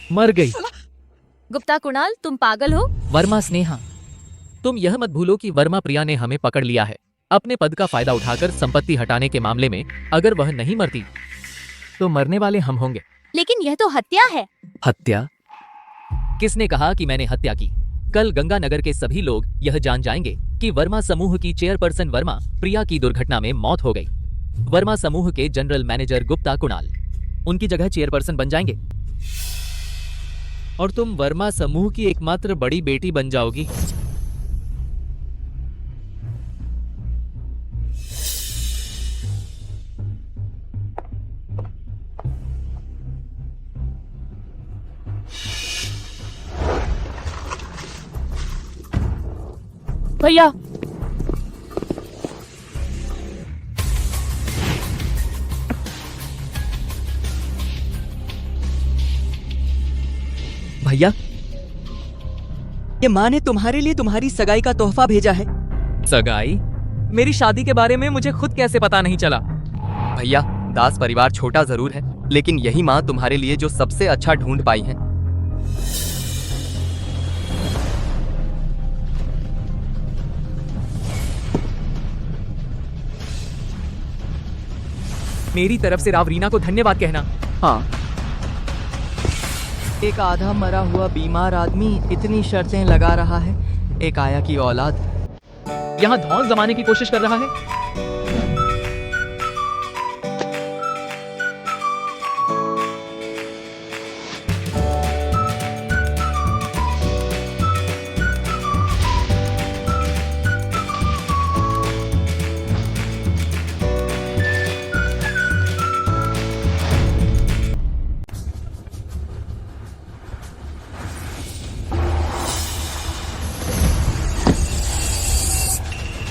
मर गई। गुप्ता कुणाल, तुम पागल हो? वर्मा स्नेहा, तुम यह मत भूलो कि वर्मा प्रिया ने हमें पकड़ लिया है अपने पद का फायदा उठाकर संपत्ति हटाने के मामले में। अगर वह नहीं मरती तो मरने वाले हम होंगे। लेकिन यह तो हत्या है। हत्या? किसने कहा कि मैंने हत्या की? कल गंगानगर के सभी लोग यह जान जाएंगे कि वर्मा समूह की चेयरपर्सन वर्मा प्रिया की दुर्घटना में मौत हो गई। वर्मा समूह के जनरल मैनेजर गुप्ता कुणाल उनकी जगह चेयरपर्सन बन जाएंगे और तुम वर्मा समूह की एकमात्र बड़ी बेटी बन जाओगी। भैया, भैया, ये माँ ने तुम्हारे लिए तुम्हारी सगाई का तोहफा भेजा है। सगाई? मेरी शादी के बारे में मुझे खुद कैसे पता नहीं चला? भैया, दास परिवार छोटा जरूर है, लेकिन यही माँ तुम्हारे लिए जो सबसे अच्छा ढूंढ पाई है। मेरी तरफ से रावरीना को धन्यवाद कहना। हाँ, एक आधा मरा हुआ बीमार आदमी इतनी शर्तें लगा रहा है, एक आया की औलाद यहाँ धौल जमाने की कोशिश कर रहा है।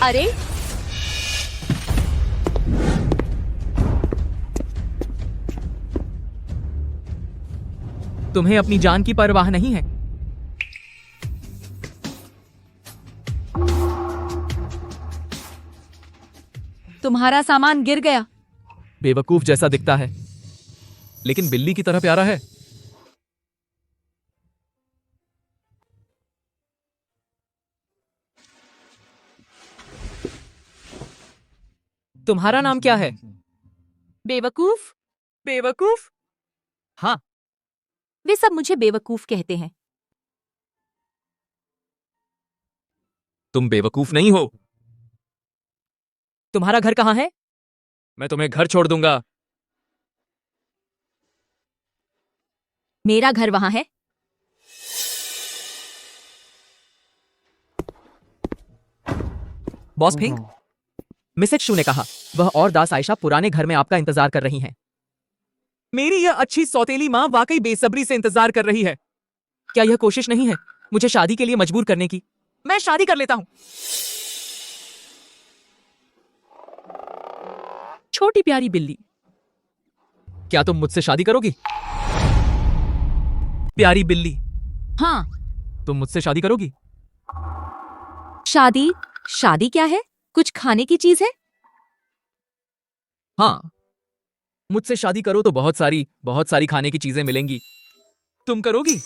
अरे तुम्हें अपनी जान की परवाह नहीं है। तुम्हारा सामान गिर गया। बेवकूफ जैसा दिखता है, लेकिन बिल्ली की तरह प्यारा है। तुम्हारा नाम क्या है? बेवकूफ? बेवकूफ? हाँ। वे सब मुझे बेवकूफ कहते हैं। तुम बेवकूफ नहीं हो। तुम्हारा घर कहाँ है? मैं तुम्हें घर छोड़ दूंगा। मेरा घर वहां है। बॉस फिंक, मिसेज शू ने कहा वह और दास आयशा पुराने घर में आपका इंतजार कर रही हैं। मेरी यह अच्छी सौतेली माँ वाकई बेसब्री से इंतजार कर रही है। क्या यह कोशिश नहीं है मुझे शादी के लिए मजबूर करने की? मैं शादी कर लेता हूं। छोटी प्यारी बिल्ली, क्या तुम मुझसे शादी करोगी? प्यारी बिल्ली, हाँ। तुम मुझसे शादी करोगी? शादी? शादी क्या है? कुछ खाने की चीज है? हाँ, मुझसे शादी करो तो बहुत सारी खाने की चीजें मिलेंगी। तुम करोगी?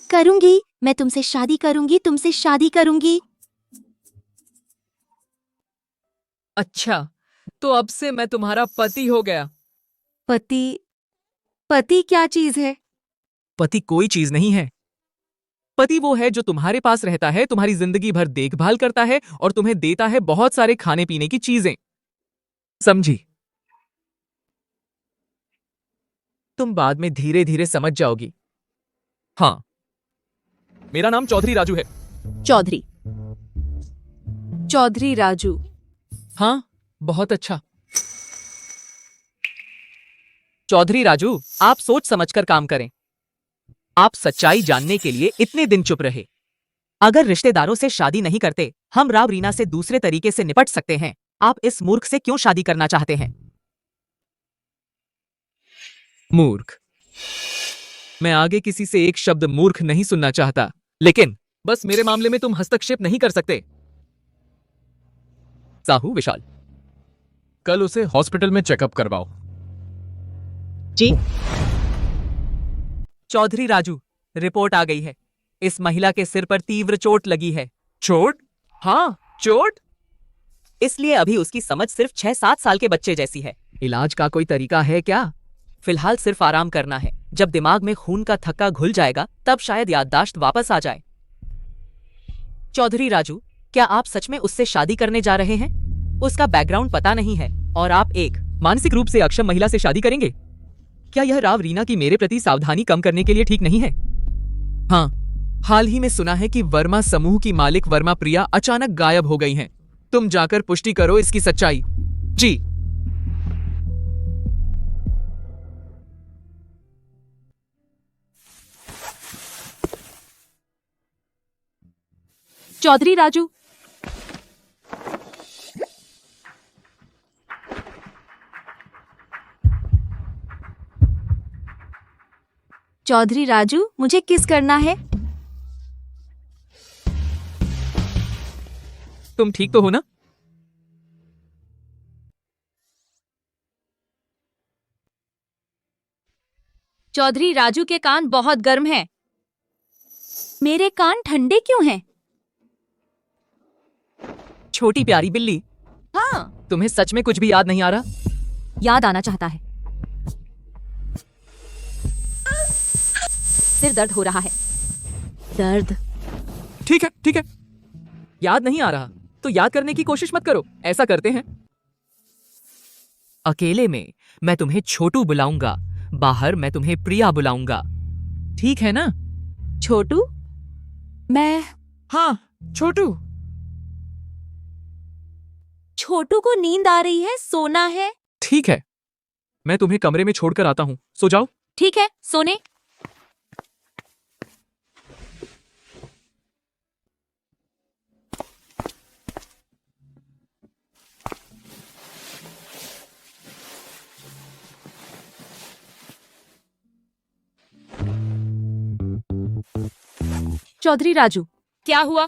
करूंगी। मैं तुमसे शादी करूंगी, तुमसे शादी करूंगी। अच्छा, तो अब से मैं तुम्हारा पति हो गया। पति? पति क्या चीज है? पति कोई चीज नहीं है। पति वो है जो तुम्हारे पास रहता है, तुम्हारी जिंदगी भर देखभाल करता है और तुम्हें देता है बहुत सारे खाने पीने की चीजें। समझी? तुम बाद में धीरे धीरे समझ जाओगी। हाँ, मेरा नाम चौधरी राजू है। चौधरी? चौधरी राजू? हाँ, बहुत अच्छा। चौधरी राजू, आप सोच समझकर काम करें। आप सच्चाई जानने के लिए इतने दिन चुप रहे। अगर रिश्तेदारों से शादी नहीं करते, हम राव रीना से दूसरे तरीके से निपट सकते हैं। आप इस मूर्ख से क्यों शादी करना चाहते हैं? मूर्ख? मैं आगे किसी से एक शब्द मूर्ख नहीं सुनना चाहता, लेकिन बस मेरे मामले में तुम हस्तक्षेप नहीं कर सकते। साहू विशाल, कल उसे हॉस्पिटल में चेकअप करवाओ। जी। चौधरी राजू, रिपोर्ट आ गई है। इस महिला के सिर पर तीव्र चोट लगी है। चोट? हाँ, चोट। इसलिए अभी उसकी समझ सिर्फ 6-7 साल के बच्चे जैसी है। इलाज का कोई तरीका है क्या? फिलहाल सिर्फ आराम करना है। जब दिमाग में खून का थक्का घुल जाएगा तब शायद याददाश्त वापस आ जाए। चौधरी राजू, क्या आप सच में उससे शादी करने जा रहे हैं? उसका बैकग्राउंड पता नहीं है और आप एक मानसिक रूप से अक्षम महिला से शादी करेंगे? क्या यह राव रीना की मेरे प्रति सावधानी कम करने के लिए ठीक नहीं है? हाँ, हाल ही में सुना है कि वर्मा समूह की मालिक वर्मा प्रिया अचानक गायब हो गई हैं। तुम जाकर पुष्टि करो इसकी सच्चाई। जी। चौधरी राजू, चौधरी राजू, मुझे किस करना है? तुम ठीक तो हो ना? चौधरी राजू के कान बहुत गर्म हैं। मेरे कान ठंडे क्यों हैं? छोटी प्यारी बिल्ली, हाँ, तुम्हें सच में कुछ भी याद नहीं आ रहा? याद आना चाहता है। सिर दर्द हो रहा है। दर्द? ठीक है। याद नहीं आ रहा तो याद करने की कोशिश मत करो। ऐसा करते हैं, अकेले में मैं तुम्हें छोटू बुलाऊंगा, बाहर मैं तुम्हें प्रिया बुलाऊंगा। ठीक है ना? छोटू? मैं हाँ, छोटू। छोटू को नींद आ रही है, सोना है। ठीक है, मैं तुम्हें कमरे में छोड़कर आता हूँ, सो जाओ। ठीक है, सोने। चौधरी राजू, क्या हुआ?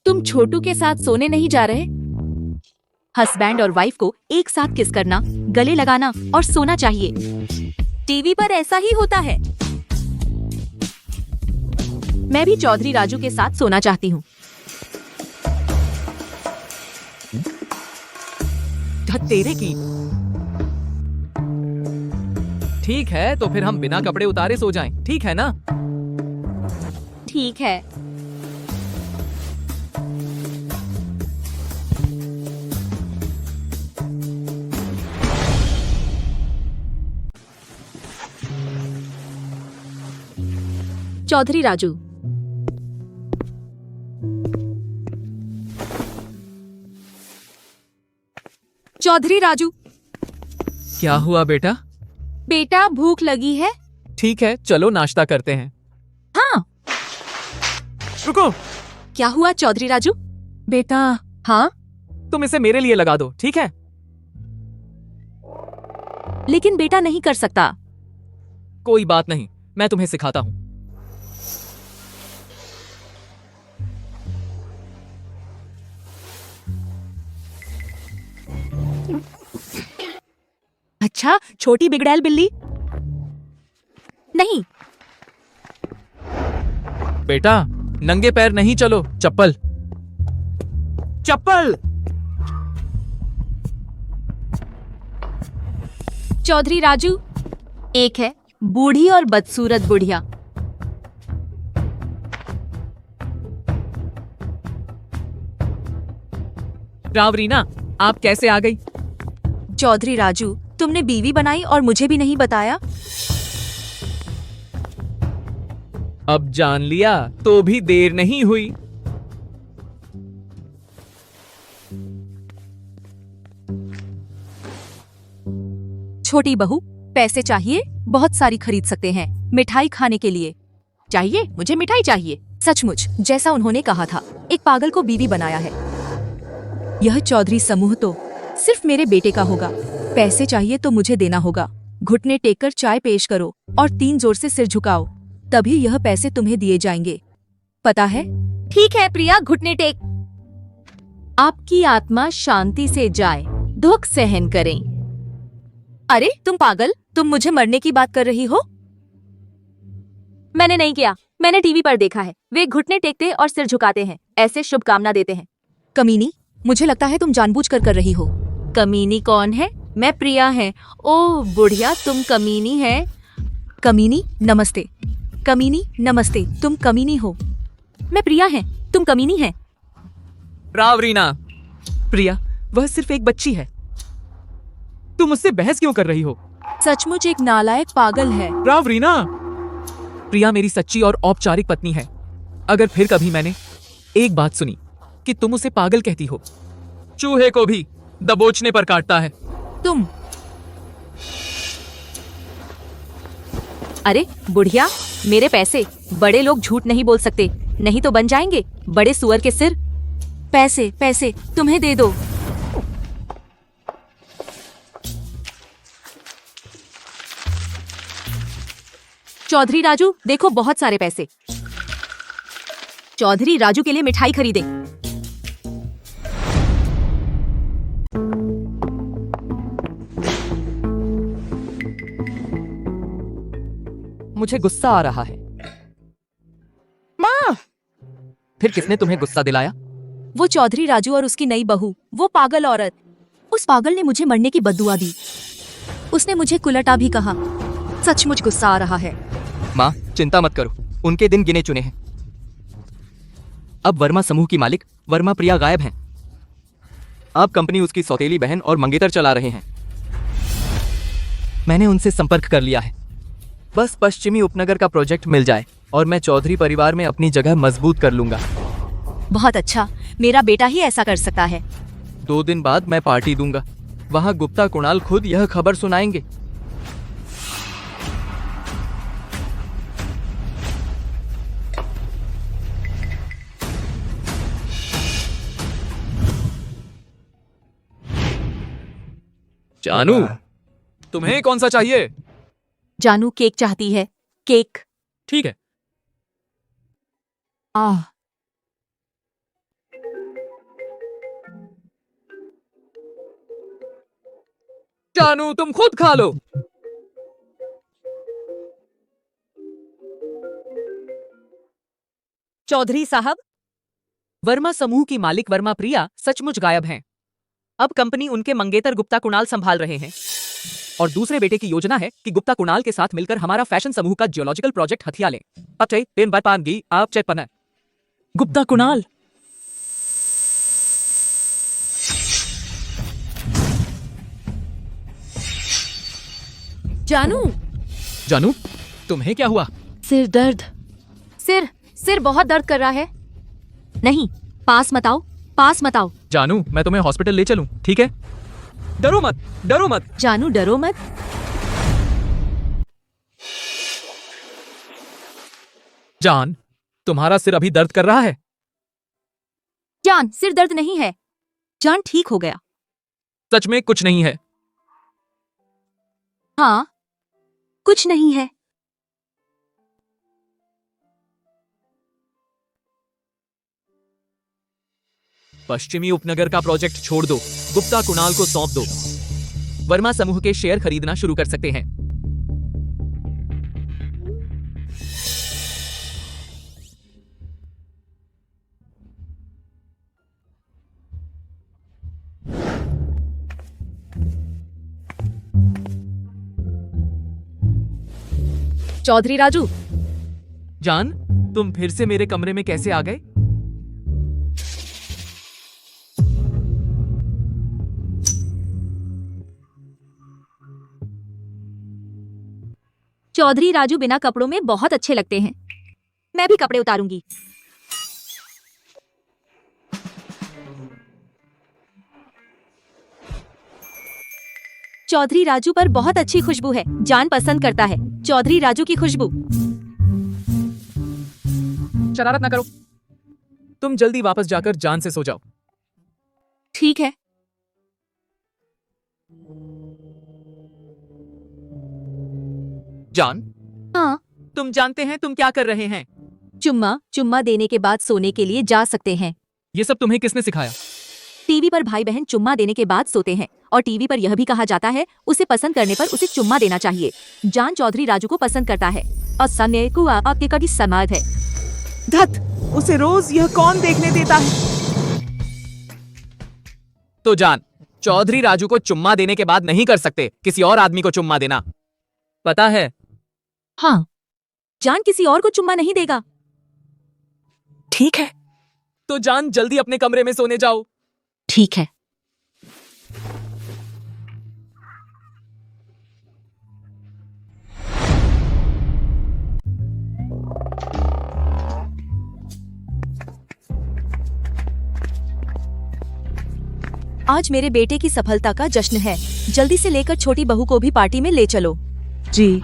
तुम छोटू के साथ सोने नहीं जा रहे? हस्बैंड और वाइफ को एक साथ किस करना, गले लगाना और सोना चाहिए। टीवी पर ऐसा ही होता है। मैं भी चौधरी राजू के साथ सोना चाहती हूँ। तेरे की। ठीक है, तो फिर हम बिना कपड़े उतारे सो जाएं, ठीक है ना? ठीक है। चौधरी राजू, चौधरी राजू। क्या हुआ बेटा? बेटा, भूख लगी है? ठीक है, चलो नाश्ता करते हैं। हाँ। रुको। क्या हुआ चौधरी राजू? बेटा। हाँ, तुम इसे मेरे लिए लगा दो, ठीक है? लेकिन बेटा नहीं कर सकता। कोई बात नहीं, मैं तुम्हें सिखाता हूँ। अच्छा, छोटी बिगड़ैल बिल्ली। नहीं। बेटा, नंगे पैर नहीं चलो, चप्पल। चप्पल। चौधरी राजू, एक है बूढ़ी और बदसूरत बुढ़िया। राव रीना, आप कैसे आ गई? चौधरी राजू, तुमने बीवी बनाई और मुझे भी नहीं बताया। अब जान लिया तो भी देर नहीं हुई। छोटी बहू, पैसे चाहिए? बहुत सारी खरीद सकते हैं। मिठाई खाने के लिए चाहिए? मुझे मिठाई चाहिए। सचमुच, जैसा उन्होंने कहा था, एक पागल को बीवी बनाया है। यह चौधरी समूह तो सिर्फ मेरे बेटे का होगा। पैसे चाहिए तो मुझे देना होगा। घुटने टेक कर चाय पेश करो और 3 जोर से सिर झुकाओ, तभी यह पैसे तुम्हें दिए जाएंगे। पता है? ठीक है प्रिया, घुटने टेक। आपकी आत्मा शांति से जाए, दुख सहन करें। अरे तुम पागल, तुम मुझे मरने की बात कर रही हो? मैंने नहीं किया, मैंने टीवी पर देखा है। वे घुटने टेकते और सिर झुकाते हैं, ऐसे शुभकामना देते हैं। कमीनी, मुझे लगता है तुम जानबूझकर कर रही हो। कमीनी कौन है? मैं प्रिया है। ओ बुढ़िया, तुम कमीनी है। कमीनी नमस्ते। कमीनी नमस्ते, तुम कमीनी हो। मैं प्रिया है, तुम कमीनी है। राव रीना। प्रिया, वह सिर्फ एक बच्ची है। तुम मुझसे बहस क्यों कर रही हो? सचमुच एक नालायक पागल है। राव रीना। प्रिया मेरी सच्ची और औपचारिक पत्नी है। अगर फिर कभी मैंने एक बात सुनी कि तुम उसे पागल कहती हो, चूहे को भी दबोचने पर काटता है। तुम। अरे बुढ़िया, मेरे पैसे। बड़े लोग झूठ नहीं बोल सकते, नहीं तो बन जाएंगे बड़े सुअर के सिर। पैसे पैसे तुम्हें दे दो। चौधरी राजू, देखो बहुत सारे पैसे। चौधरी राजू के लिए मिठाई खरीदे। मुझे गुस्सा आ रहा है। माँ! फिर किसने तुम्हें गुस्सा दिलाया? वो चौधरी राजू और उसकी नई बहू, वो पागल औरत। उस पागल ने मुझे मरने की बद्दुआ दी। उसने मुझे कुलटा भी कहा। सचमुच गुस्सा आ रहा है। माँ, चिंता मत करो, उनके दिन गिने चुने हैं। अब वर्मा समूह की मालिक वर्मा प्रिया गायब हैं। अब कंपनी उसकी सौतेली बहन और मंगेतर चला रहे हैं। मैंने उनसे संपर्क कर लिया है। बस पश्चिमी उपनगर का प्रोजेक्ट मिल जाए और मैं चौधरी परिवार में अपनी जगह मजबूत कर लूंगा। बहुत अच्छा, मेरा बेटा ही ऐसा कर सकता है। 2 दिन बाद मैं पार्टी दूंगा। वहां गुप्ता कुणाल खुद यह खबर सुनाएंगे। जानू, तुम्हें कौन सा चाहिए? जानू केक चाहती है। केक। ठीक है। आह, जानू, तुम खुद खा लो। चौधरी साहब, वर्मा समूह की मालिक वर्मा प्रिया सचमुच गायब हैं। अब कंपनी उनके मंगेतर गुप्ता कुणाल संभाल रहे हैं और दूसरे बेटे की योजना है कि गुप्ता कुणाल के साथ मिलकर हमारा फैशन समूह का जियोलॉजिकल प्रोजेक्ट हथिया लें। अचय पेन बात पानगी आप चेपना। गुप्ता कुणाल। जानू। जानू, तुम्हें क्या हुआ? सिर दर्द। सिर सिर बहुत दर्द कर रहा है। नहीं, पास मत आओ, पास मत आओ। जानू, मैं तुम्हें हॉस्पिटल ले चलूं, ठीक है? डरो मत, डरो मत। जानू डरो मत। जान, तुम्हारा सिर अभी दर्द कर रहा है? जान, सिर दर्द नहीं है। जान ठीक हो गया। सच में कुछ नहीं है? हाँ, कुछ नहीं है। पश्चिमी उपनगर का प्रोजेक्ट छोड़ दो, गुप्ता कुणाल को सौंप दो। वर्मा समूह के शेयर खरीदना शुरू कर सकते हैं। चौधरी राजू। जान, तुम फिर से मेरे कमरे में कैसे आ गए? चौधरी राजू बिना कपड़ों में बहुत अच्छे लगते हैं। मैं भी कपड़े उतारूंगी। चौधरी राजू पर बहुत अच्छी खुशबू है। जान पसंद करता है चौधरी राजू की खुशबू। शरारत ना करो। तुम जल्दी वापस जाकर जान से सो जाओ। ठीक है। जान, हाँ, तुम जानते हैं तुम क्या कर रहे हैं? चुम्मा चुम्मा देने के बाद सोने के लिए जा सकते हैं। ये सब तुम्हें किसने सिखाया? टीवी पर भाई बहन चुम्मा देने के बाद सोते हैं और टीवी पर यह भी कहा जाता है उसे पसंद करने पर उसे चुम्मा देना चाहिए। जान चौधरी राजू को पसंद करता है। असन्याय को आपके का समाज है। धत, उसे रोज यह कौन देखने देता है? तो जान, चौधरी राजू को चुम्मा देने के बाद नहीं कर सकते किसी और आदमी को चुम्मा देना, पता है? हाँ, जान किसी और को चुम्मा नहीं देगा। ठीक है, तो जान जल्दी अपने कमरे में सोने जाओ। ठीक है। आज मेरे बेटे की सफलता का जश्न है, जल्दी से लेकर छोटी बहू को भी पार्टी में ले चलो। जी।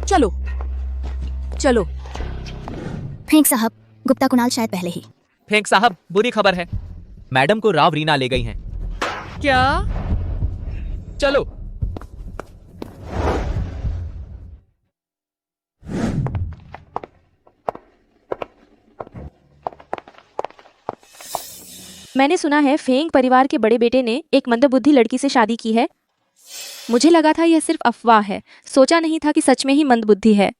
चलो चलो। फेंक साहब, गुप्ता कुणाल शायद पहले ही। फेंक साहब, बुरी खबर है, मैडम को राव रीना ले गई हैं। क्या? चलो। मैंने सुना है फेंग परिवार के बड़े बेटे ने एक मंदबुद्धि लड़की से शादी की है। मुझे लगा था यह सिर्फ अफवाह है, सोचा नहीं था कि सच में ही मंदबुद्धि है।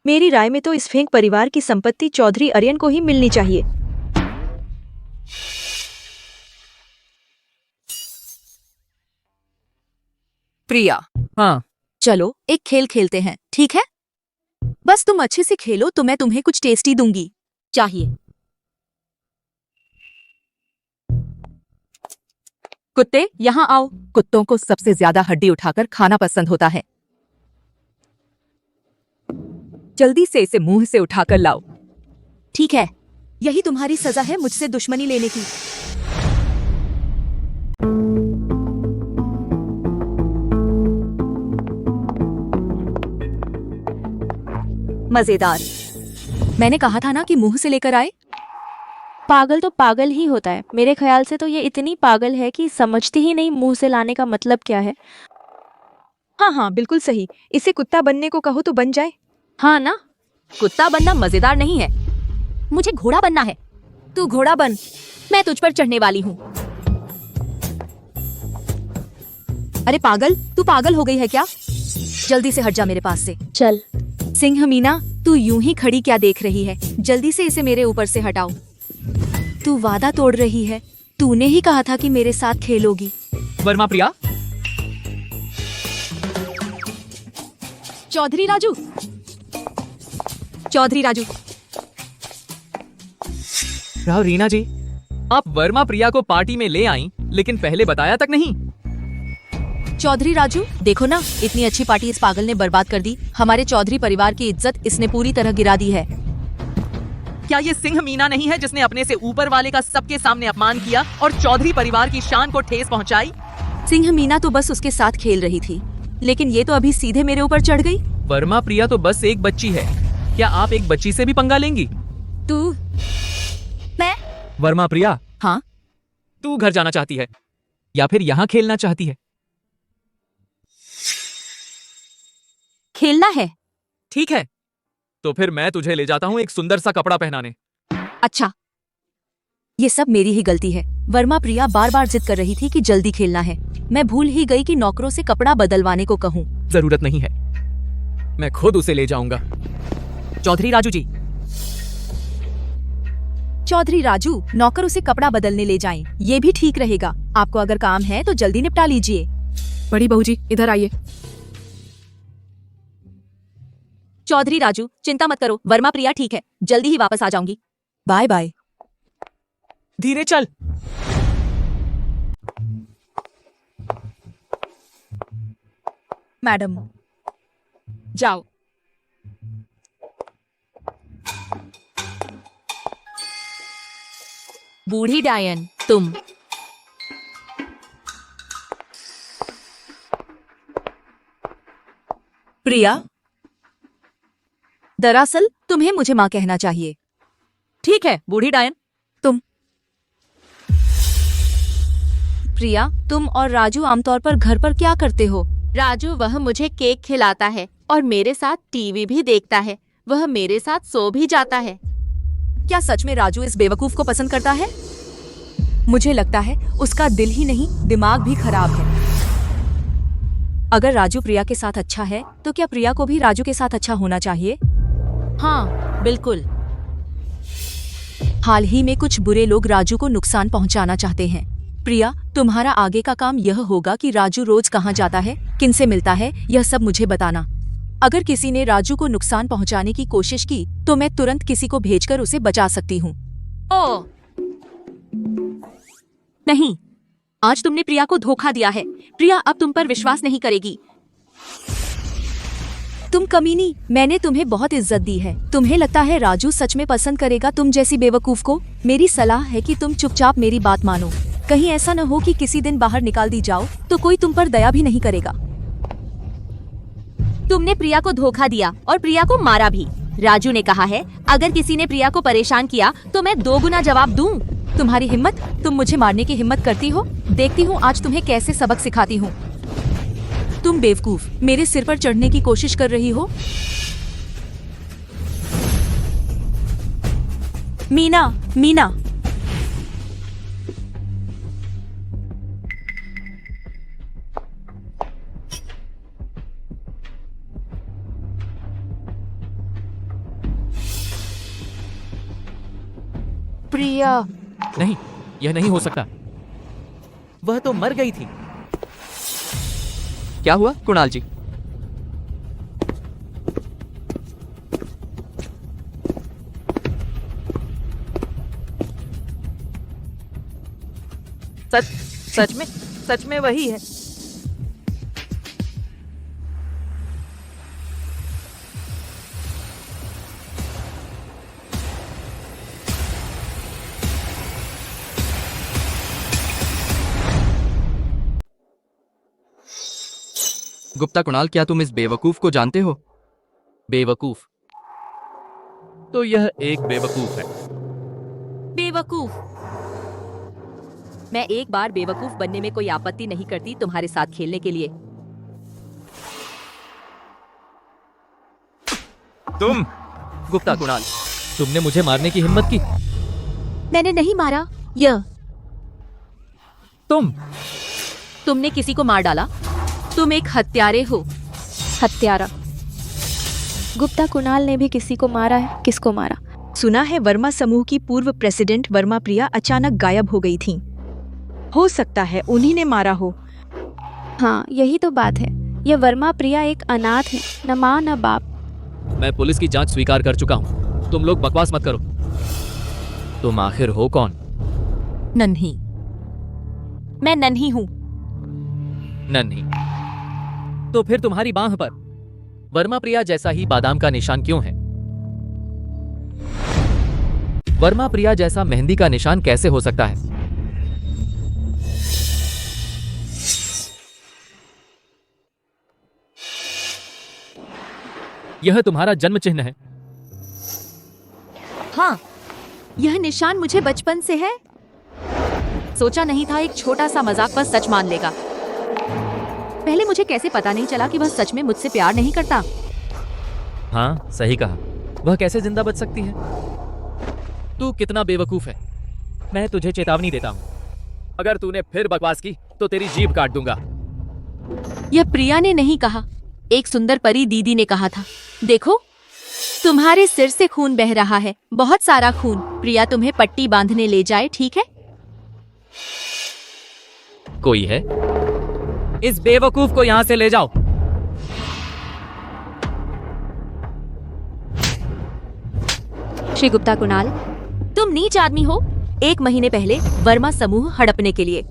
मेरी राय में तो इस फेंग परिवार की संपत्ति चौधरी आर्यन को ही मिलनी चाहिए। प्रिया, हाँ, चलो एक खेल खेलते हैं, ठीक है? बस तुम अच्छे से खेलो तो मैं तुम्हें कुछ टेस्टी दूंगी। चाहिए? कुत्ते यहाँ आओ। कुत्तों को सबसे ज्यादा हड्डी उठाकर खाना पसंद होता है। जल्दी से इसे मुंह से उठाकर लाओ। ठीक है, यही तुम्हारी सजा है मुझसे दुश्मनी लेने की। मजेदार। मैंने कहा था ना कि मुंह से लेकर आए। पागल तो पागल ही होता है। मेरे ख्याल से तो ये इतनी पागल है कि समझती ही नहीं मुंह से लाने का मतलब क्या है। हाँ हाँ, बिल्कुल सही। इसे कुत्ता बनने को कहो तो बन जाए। हाँ ना? कुत्ता बनना मजेदार नहीं है, मुझे घोड़ा बनना है। तू घोड़ा बन, मैं तुझ पर चढ़ने वाली हूँ। अरे पागल, तू पागल हो गई है क्या? जल्दी से हट जा मेरे पास से। चल। सिंह मीना, तू यूं ही खड़ी क्या देख रही है? जल्दी से इसे मेरे ऊपर से हटाओ। तू वादा तोड़ रही है, तूने ही कहा था कि मेरे साथ खेलोगी। वर्मा प्रिया। चौधरी राजू, चौधरी राजू। राव रीना जी, आप वर्मा प्रिया को पार्टी में ले आई, लेकिन पहले बताया तक नहीं। चौधरी राजू, देखो ना, इतनी अच्छी पार्टी इस पागल ने बर्बाद कर दी। हमारे चौधरी परिवार की इज्जत इसने पूरी तरह गिरा दी है। क्या ये सिंह मीना नहीं है जिसने अपने से ऊपर वाले का सबके सामने अपमान किया और चौधरी परिवार की शान को ठेस पहुंचाई? सिंह मीना तो बस उसके साथ खेल रही थी, लेकिन ये तो अभी सीधे मेरे ऊपर चढ़ गई। वर्मा प्रिया तो बस एक बच्ची है, क्या आप एक बच्ची से भी पंगा लेंगी? तू? मैं? वर्मा प्रिया। हाँ? तू घर जाना चाहती है या फिर यहाँ खेलना चाहती है? खेलना है। ठीक है, तो फिर मैं तुझे ले जाता हूँ एक सुंदर सा कपड़ा पहनाने। अच्छा, ये सब मेरी ही गलती है। वर्मा प्रिया बार बार जिद कर रही थी कि जल्दी खेलना है। मैं भूल ही गई कि नौकरों से कपड़ा बदलवाने को कहूँ। जरूरत नहीं है, मैं खुद उसे ले जाऊंगा। चौधरी राजू जी। चौधरी राजू, नौकर उसे कपड़ा बदलने ले जाएं, ये भी ठीक रहेगा। आपको अगर काम है तो जल्दी निपटा लीजिए। बड़ी बहू जी, इधर आइए। चौधरी राजू, चिंता मत करो, वर्मा प्रिया ठीक है, जल्दी ही वापस आ जाऊंगी। Bye bye. धीरे चल। मैडम, जाओ। बूढ़ी डायन, तुम। प्रिया, दरअसल तुम्हें मुझे माँ कहना चाहिए। ठीक है बूढ़ी डायन। तुम। प्रिया, तुम और राजू आमतौर पर घर पर क्या करते हो? राजू वह मुझे केक खिलाता है और मेरे साथ टीवी भी देखता है। वह मेरे साथ सो भी जाता है। क्या सच में राजू इस बेवकूफ को पसंद करता है? मुझे लगता है उसका दिल ही नहीं, दिमाग भी खराब है। अगर राजू प्रिया के साथ अच्छा है तो क्या प्रिया को भी राजू के साथ अच्छा होना चाहिए? हाँ बिल्कुल। हाल ही में कुछ बुरे लोग राजू को नुकसान पहुंचाना चाहते हैं। प्रिया, तुम्हारा आगे का काम यह होगा कि राजू रोज कहाँ जाता है, किनसे मिलता है, यह सब मुझे बताना। अगर किसी ने राजू को नुकसान पहुंचाने की कोशिश की तो मैं तुरंत किसी को भेजकर उसे बचा सकती हूँ। ओ नहीं, आज तुमने प्रिया को धोखा दिया है। प्रिया अब तुम पर विश्वास नहीं करेगी। तुम कमीनी, मैंने तुम्हें बहुत इज्जत दी है। तुम्हें लगता है राजू सच में पसंद करेगा तुम जैसी बेवकूफ को? मेरी सलाह है कि तुम चुपचाप मेरी बात मानो। कहीं ऐसा न हो कि किसी दिन बाहर निकाल दी जाओ तो कोई तुम पर दया भी नहीं करेगा। तुमने प्रिया को धोखा दिया और प्रिया को मारा भी। राजू ने कहा है अगर किसी ने प्रिया को परेशान किया तो मैं 2 गुना जवाब दूं। तुम्हारी हिम्मत, तुम मुझे मारने की हिम्मत करती हो? देखती हूँ आज तुम्हें कैसे सबक सिखाती हूँ। तुम बेवकूफ, मेरे सिर पर चढ़ने की कोशिश कर रही हो। मीना, मीना, प्रिया। नहीं, यह नहीं हो सकता। वह तो मर गई थी। क्या हुआ कुणाल जी? सच में वही है। गुप्ता कुणाल, क्या तुम इस बेवकूफ को जानते हो? बेवकूफ? तो यह एक बेवकूफ है। बेवकूफ? मैं एक बार बेवकूफ बनने में कोई आपत्ति नहीं करती तुम्हारे साथ खेलने के लिए। तुम? गुप्ता कुणाल, तुमने मुझे मारने की हिम्मत की? मैंने नहीं मारा। तुमने किसी को मार डाला। तुम एक हत्यारे हो। हत्यारा? गुप्ता कुणाल ने भी किसी को मारा है। किसको मारा? सुना है वर्मा समूह की पूर्व प्रेसिडेंट वर्मा प्रिया अचानक गायब हो गई थी। हो सकता है उन्हीं ने मारा हो। हाँ, यही तो बात है। यह वर्मा प्रिया एक अनाथ है, न माँ न बाप। मैं पुलिस की जांच स्वीकार कर चुका हूँ। तुम लोग बकवास मत करो। तुम आखिर हो कौन? नन्ही। मैं नन्ही हूँ। नन्ही? तो फिर तुम्हारी बांह पर वर्मा प्रिया जैसा ही बादाम का निशान क्यों है? वर्मा प्रिया जैसा मेहंदी का निशान कैसे हो सकता है? यह तुम्हारा जन्म चिन्ह है। हाँ, यह निशान मुझे बचपन से है। सोचा नहीं था एक छोटा सा मजाक पर सच मान लेगा। पहले मुझे कैसे पता नहीं चला कि वह सच में मुझसे प्यार नहीं करता। हाँ, सही कहा। वह कैसे जिंदा बच सकती है? तू कितना बेवकूफ है। मैं तुझे चेतावनी देता हूँ। अगर तूने फिर बकवास की तो तेरी जीभ काट दूंगा। यह प्रिया ने नहीं कहा, एक सुंदर परी दीदी ने कहा था। देखो, तुम्हारे सिर से खून बह रहा है, बहुत सारा खून। प्रिया तुम्हें पट्टी बांधने ले जाए, ठीक है? कोई है? इस बेवकूफ को यहां से ले जाओ। श्री गुप्ता कुणाल, तुम नीच आदमी हो। 1 महीने पहले वर्मा समूह हड़पने के लिए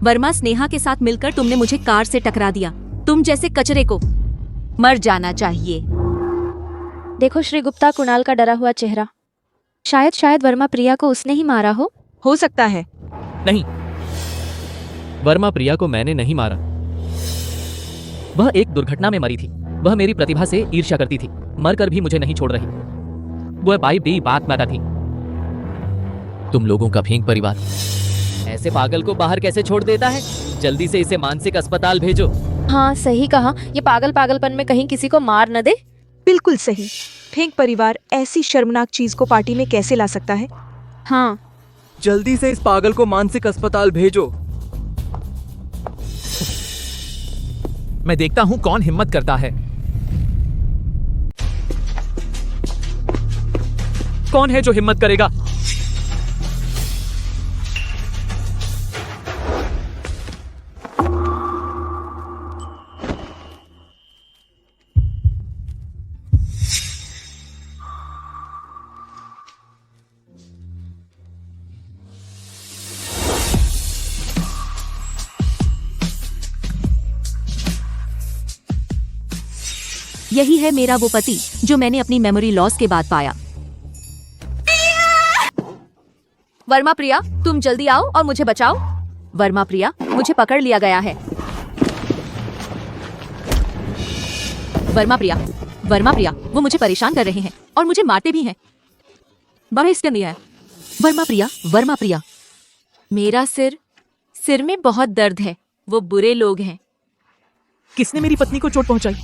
वर्मा स्नेहा के साथ मिलकर तुमने मुझे कार से टकरा दिया। तुम जैसे कचरे को मर जाना चाहिए। देखो श्री गुप्ता कुणाल का डरा हुआ चेहरा। शायद वर्मा प्रिया को उसने ही मारा हो सकता है। नहीं, वर्मा प्रिया को मैंने नहीं मारा। वह एक दुर्घटना में मरी थी। वह मेरी प्रतिभा से ईर्ष्या करती थी। मरकर भी मुझे नहीं छोड़ रही। वह बाई बी बात माता थी। तुम लोगों का फेंक परिवार ऐसे पागल को बाहर कैसे छोड़ देता है? जल्दी से इसे मानसिक अस्पताल भेजो। हाँ, सही कहा। ये पागलपन में कहीं किसी को मार न दे। बिल्कुल सही। फेंक परिवार ऐसी शर्मनाक चीज को पार्टी में कैसे ला सकता है? हाँ, जल्दी से इस पागल को मानसिक अस्पताल भेजो। मैं देखता हूँ कौन हिम्मत करता है। कौन है जो हिम्मत करेगा? यही है मेरा वो पति जो मैंने अपनी मेमोरी लॉस के बाद पाया। वर्मा प्रिया, तुम जल्दी आओ और मुझे बचाओ। वर्मा प्रिया, मुझे पकड़ लिया गया है। वर्मा प्रिया, वो मुझे परेशान कर रहे हैं और मुझे मारते भी हैं। बहस कर दिया है। वर्मा प्रिया, मेरा सिर में बहुत दर्द है। वो बुरे लोग हैं। किसने मेरी पत्नी को चोट पहुंचाई?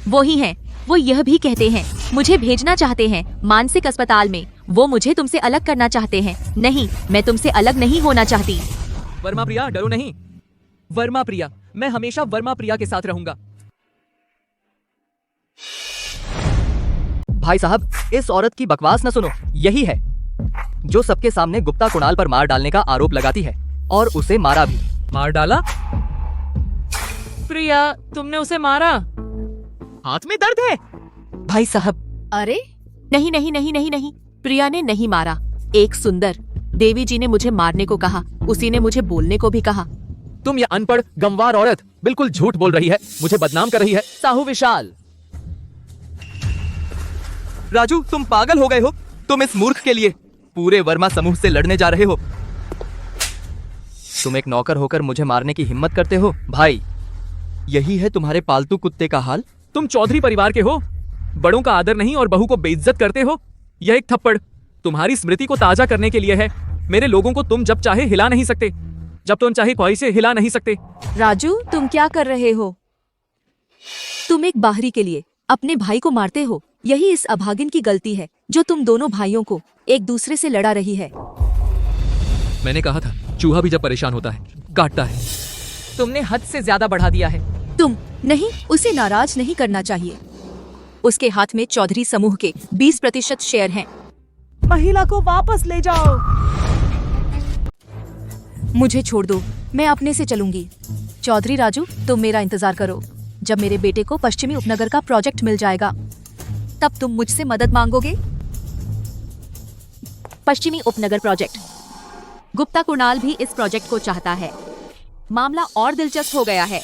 वो ही हैं। वो यह भी कहते हैं मुझे भेजना चाहते हैं मानसिक अस्पताल में। वो मुझे तुमसे अलग करना चाहते हैं। नहीं, मैं तुमसे अलग नहीं होना चाहती। वर्मा प्रिया, डरो नहीं। वर्मा प्रिया, मैं हमेशा वर्मा प्रिया के साथ रहूंगा। भाई साहब, इस औरत की बकवास न सुनो। यही है जो सबके सामने गुप्ता कुणाल पर मार डालने का आरोप लगाती है और उसे मारा भी। मार डाला? प्रिया, तुमने उसे मारा? हाथ में दर्द है। भाई साहब, अरे नहीं, प्रिया ने नहीं मारा। एक सुंदर देवी जी ने मुझे मारने को कहा। उसी ने मुझे बोलने को भी कहा। तुम ये अनपढ़ गंवार औरत बिल्कुल झूठ बोल रही है, मुझे बदनाम कर रही है। साहू विशाल। राजू, तुम पागल हो गए हो। तुम इस मूर्ख के लिए पूरे वर्मा समूह से लड़ने जा रहे हो। तुम एक नौकर होकर मुझे मारने की हिम्मत करते हो। भाई, यही है तुम्हारे पालतू कुत्ते का हाल। तुम चौधरी परिवार के हो, बड़ों का आदर नहीं और बहू को बेइज्जत करते हो। यह एक थप्पड़ तुम्हारी स्मृति को ताजा करने के लिए है। मेरे लोगों को तुम जब चाहे हिला नहीं सकते, जब तुम चाहे कोई से हिला नहीं सकते। राजू, तुम क्या कर रहे हो? तुम एक बाहरी के लिए अपने भाई को मारते हो। यही इस अभागिन की गलती है जो तुम दोनों भाइयों को एक दूसरे से लड़ा रही है। मैंने कहा था, चूहा भी जब परेशान होता है काटता है। तुमने हद से ज्यादा बढ़ा दिया है। तुम नहीं, उसे नाराज नहीं करना चाहिए। उसके हाथ में चौधरी समूह के 20% शेयर हैं। महिला को वापस ले जाओ। मुझे छोड़ दो, मैं अपने से चलूंगी। चौधरी राजू, तुम मेरा इंतजार करो। जब मेरे बेटे को पश्चिमी उपनगर का प्रोजेक्ट मिल जाएगा, तब तुम मुझसे मदद मांगोगे। पश्चिमी उपनगर प्रोजेक्ट। गुप्ता कुणाल भी इस प्रोजेक्ट को चाहता है। मामला और दिलचस्प हो गया है।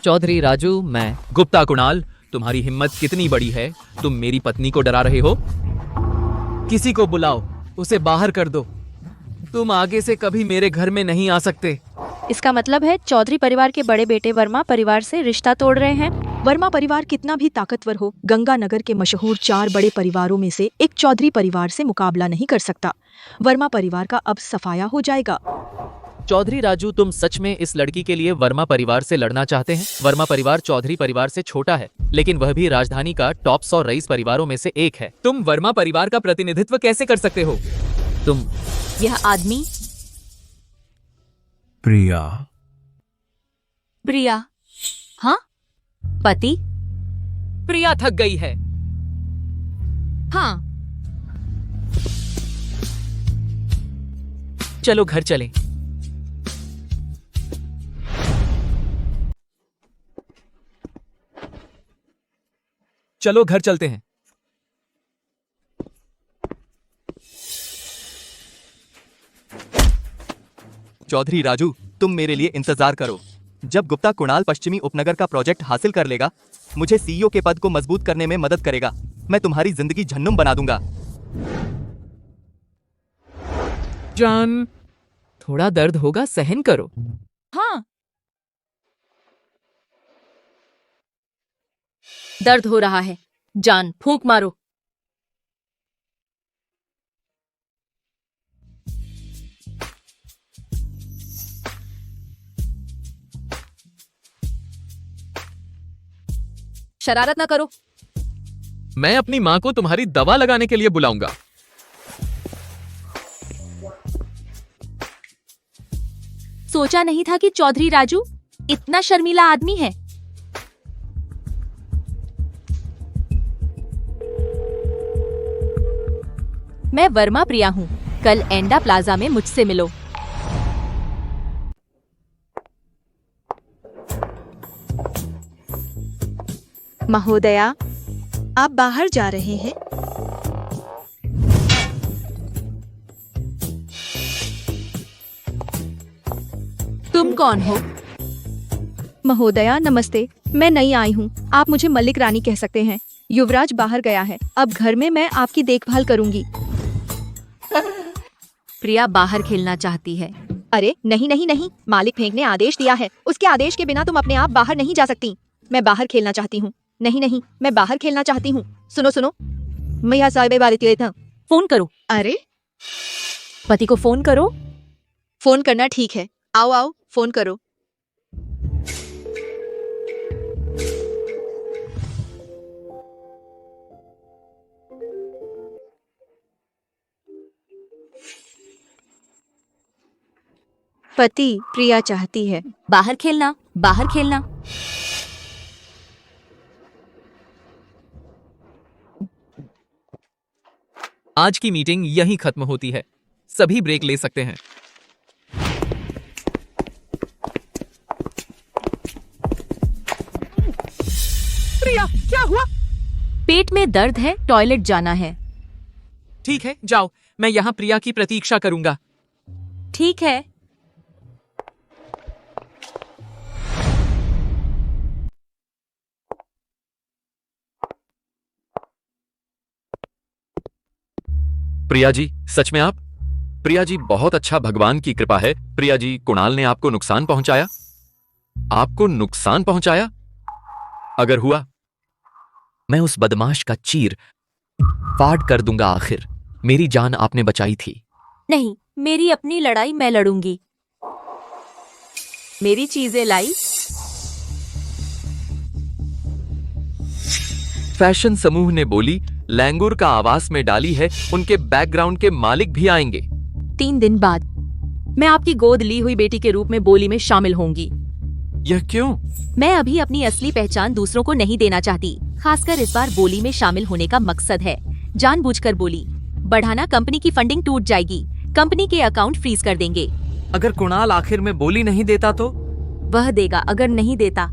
चौधरी राजू, मैं गुप्ता कुणाल, तुम्हारी हिम्मत कितनी बड़ी है? तुम मेरी पत्नी को डरा रहे हो। किसी को बुलाओ, उसे बाहर कर दो। तुम आगे से कभी मेरे घर में नहीं आ सकते। इसका मतलब है चौधरी परिवार के बड़े बेटे वर्मा परिवार से रिश्ता तोड़ रहे हैं। वर्मा परिवार कितना भी ताकतवर हो, गंगानगर के मशहूर 4 बड़े परिवारों में से एक चौधरी परिवार से मुकाबला नहीं कर सकता। वर्मा परिवार का अब सफाया हो जाएगा। चौधरी राजू, तुम सच में इस लड़की के लिए वर्मा परिवार से लड़ना चाहते हैं? वर्मा परिवार चौधरी परिवार से छोटा है, लेकिन वह भी राजधानी का टॉप 100 रईस परिवारों में से एक है। तुम वर्मा परिवार का प्रतिनिधित्व कैसे कर सकते हो? तुम यह आदमी प्रिया। हाँ, पति। प्रिया थक गई है। हाँ, चलो घर चलें। चलो घर चलते हैं। चौधरी राजू, तुम मेरे लिए इंतजार करो। जब गुप्ता कुणाल पश्चिमी उपनगर का प्रोजेक्ट हासिल कर लेगा, मुझे सीईओ के पद को मजबूत करने में मदद करेगा। मैं तुम्हारी जिंदगी झन्नुम बना दूंगा। जान, थोड़ा दर्द होगा, सहन करो। हाँ। दर्द हो रहा है। जान, फूंक मारो। शरारत ना करो। मैं अपनी माँ को तुम्हारी दवा लगाने के लिए बुलाऊंगा। सोचा नहीं था कि चौधरी राजू इतना शर्मीला आदमी है। मैं वर्मा प्रिया हूँ। कल एंडा प्लाजा में मुझसे मिलो। महोदया, आप बाहर जा रहे हैं? तुम कौन हो? महोदया नमस्ते, मैं नई आई हूँ। आप मुझे मल्लिक रानी कह सकते हैं। युवराज बाहर गया है, अब घर में मैं आपकी देखभाल करूंगी। प्रिया बाहर खेलना चाहती है। अरे नहीं नहीं नहीं, मालिक फेंक ने आदेश दिया है। उसके आदेश के बिना तुम अपने आप बाहर नहीं जा सकती। मैं बाहर खेलना चाहती हूँ। नहीं नहीं, मैं बाहर खेलना चाहती हूँ। सुनो सुनो, मैं यहाँ साहिबे वाली था। फोन करो। अरे पति को फोन करो। फोन करना ठीक है, आओ आओ फोन करो। पति, प्रिया चाहती है। बाहर खेलना, बाहर खेलना। आज की मीटिंग यहीं खत्म होती है। सभी ब्रेक ले सकते हैं। प्रिया, क्या हुआ? पेट में दर्द है, टॉयलेट जाना है। ठीक है, जाओ। मैं यहाँ प्रिया की प्रतीक्षा करूंगा। ठीक है। प्रिया जी, सच में आप? प्रिया जी, बहुत अच्छा, भगवान की कृपा है। प्रिया जी, कुणाल ने आपको नुकसान पहुंचाया? आपको नुकसान पहुंचाया? अगर हुआ, मैं उस बदमाश का चीर फाड़ कर दूंगा। आखिर मेरी जान आपने बचाई थी। नहीं, मेरी अपनी लड़ाई मैं लड़ूंगी। मेरी चीजें लाई। फैशन समूह ने बोली लैंगूर का आवास में डाली है। उनके बैकग्राउंड के मालिक भी आएंगे। 3 दिन बाद मैं आपकी गोद ली हुई बेटी के रूप में बोली में शामिल होंगी। यह क्यों? मैं अभी अपनी असली पहचान दूसरों को नहीं देना चाहती। खासकर इस बार बोली में शामिल होने का मकसद है जानबूझकर बोली बढ़ाना। कंपनी की फंडिंग टूट जाएगी। कंपनी के अकाउंट फ्रीज कर देंगे। अगर कुणाल आखिर में बोली नहीं देता तो? वह देगा। अगर नहीं देता,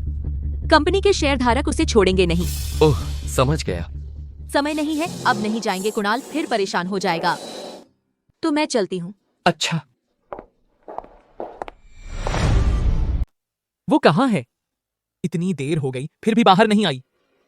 कंपनी के शेयर धारक उसे छोड़ेंगे नहीं। ओह, समझ गया। समय नहीं है, अब नहीं जाएंगे। कुणाल फिर परेशान हो जाएगा। तो मैं चलती हूँ। अच्छा, वो कहाँ है? इतनी देर हो गई, फिर भी बाहर नहीं आई।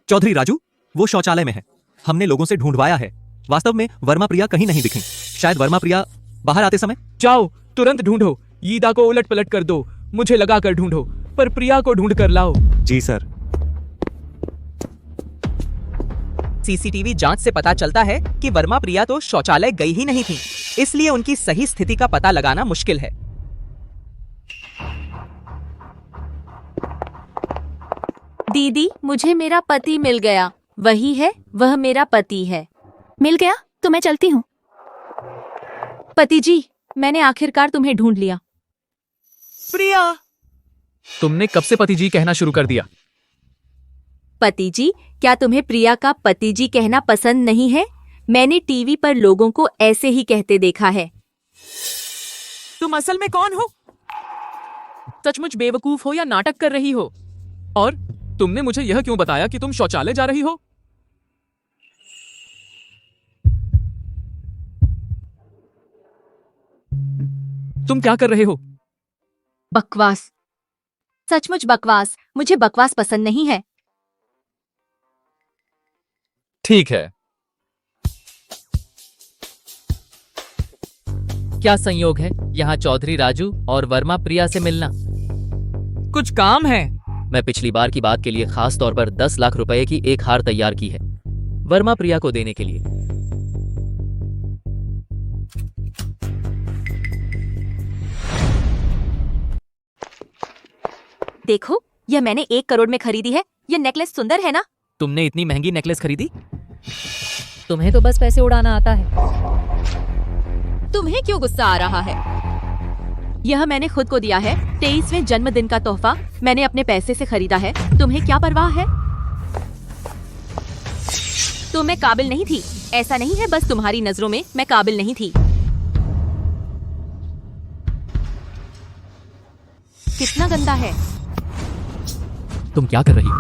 चौधरी राजू, वो शौचालय में है। हमने लोगों से ढूंढवाया है। वास्तव में वर्मा प्रिया कहीं नहीं दिखी। शायद वर्मा प्रिया बाहर आते समय। जाओ, तुरंत ढूंढो। यीदा को उलट पलट कर दो। मुझे लगा कर ढूंढो, पर प्रिया को ढूंढ कर लाओ। जी सर। सीसीटीवी जांच से पता चलता है कि वर्मा प्रिया तो शौचालय गई ही नहीं थी, इसलिए उनकी सही स्थिति का पता लगाना मुश्किल है। दीदी, मुझे मेरा पति मिल गया। वही है, वह मेरा पति है। मिल गया तो मैं चलती हूँ। पति जी, मैंने आखिरकार तुम्हें ढूंढ लिया। प्रिया, तुमने कब से पति जी कहना शुरू कर दिया? पति जी, क्या तुम्हें प्रिया का पति जी कहना पसंद नहीं है? मैंने टीवी पर लोगों को ऐसे ही कहते देखा है। तुम असल में कौन हो? सचमुच बेवकूफ हो या नाटक कर रही हो? और तुमने मुझे यह क्यों बताया कि तुम शौचालय जा रही हो? तुम क्या कर रहे हो? बकवास, सचमुच बकवास। मुझे बकवास पसंद नहीं है। ठीक है। क्या संयोग है यहाँ चौधरी राजू और वर्मा प्रिया से मिलना? कुछ काम है। मैं पिछली बार की बात के लिए खास तौर पर 10 लाख रुपए की एक हार तैयार की है, वर्मा प्रिया को देने के लिए। देखो, यह मैंने 1 करोड़ में खरीदी है। यह नेकलेस सुंदर है ना? तुमने इतनी महंगी नेकलेस खरीदी? तुम्हें तो बस पैसे उड़ाना आता है। तुम्हें क्यों गुस्सा आ रहा है? यह मैंने खुद को दिया है। 23वें जन्मदिन का तोहफा मैंने अपने पैसे से खरीदा है। तुम्हें क्या परवाह है? तो मैं काबिल नहीं थी। ऐसा नहीं है, बस तुम्हारी नजरों में मैं काबिल नहीं थी। कितना गंदा है। तुम क्या कर रही हो?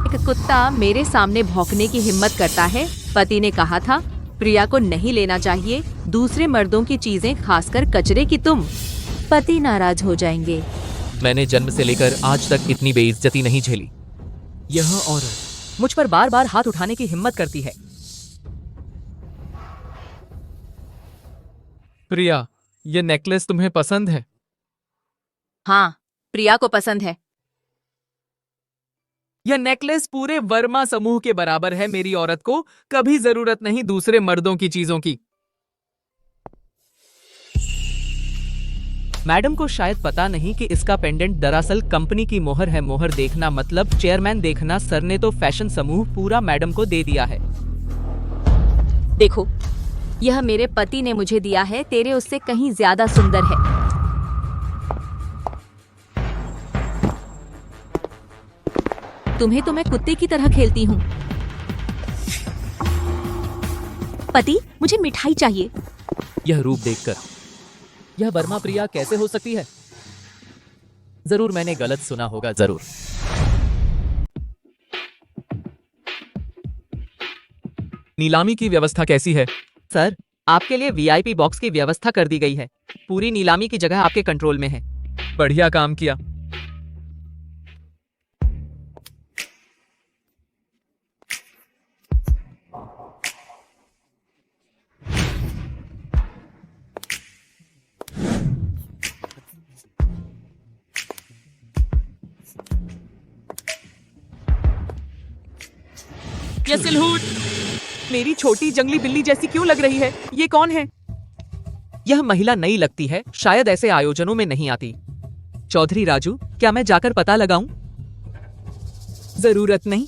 एक कुत्ता मेरे सामने भौंकने की हिम्मत करता है। पति ने कहा था प्रिया को नहीं लेना चाहिए दूसरे मर्दों की चीजें, खासकर कचरे की। तुम पति नाराज हो जाएंगे। मैंने जन्म से लेकर आज तक इतनी बेइज्जती नहीं झेली। यह औरत मुझ पर बार बार हाथ उठाने की हिम्मत करती है। प्रिया, ये नेकलेस तुम्हें पसंद है? हाँ, प्रिया को पसंद है। यह नेकलेस पूरे वर्मा समूह के बराबर है। मेरी औरत को कभी जरूरत नहीं दूसरे मर्दों की चीजों की। मैडम को शायद पता नहीं कि इसका पेंडेंट दरअसल कंपनी की मोहर है। मोहर देखना मतलब चेयरमैन देखना। सर ने तो फैशन समूह पूरा मैडम को दे दिया है। देखो, यह मेरे पति ने मुझे दिया है, तेरे उससे कहीं ज्यादा सुंदर है। तुम्हें तो मैं कुत्ते की तरह खेलती हूँ। पति, मुझे मिठाई चाहिए। यह रूप देखकर यह वर्मा प्रिया कैसे हो सकती है? जरूर मैंने गलत सुना होगा, जरूर। नीलामी की व्यवस्था कैसी है? सर, आपके लिए वीआईपी बॉक्स की व्यवस्था कर दी गई है। पूरी नीलामी की जगह आपके कंट्रोल में है। बढ़िया काम किया। यह सिलहूट मेरी छोटी जंगली बिल्ली जैसी क्यों लग रही है? ये कौन है? यह महिला नई लगती है, शायद ऐसे आयोजनों में नहीं आती। चौधरी राजू, क्या मैं जाकर पता लगाऊं? जरूरत नहीं।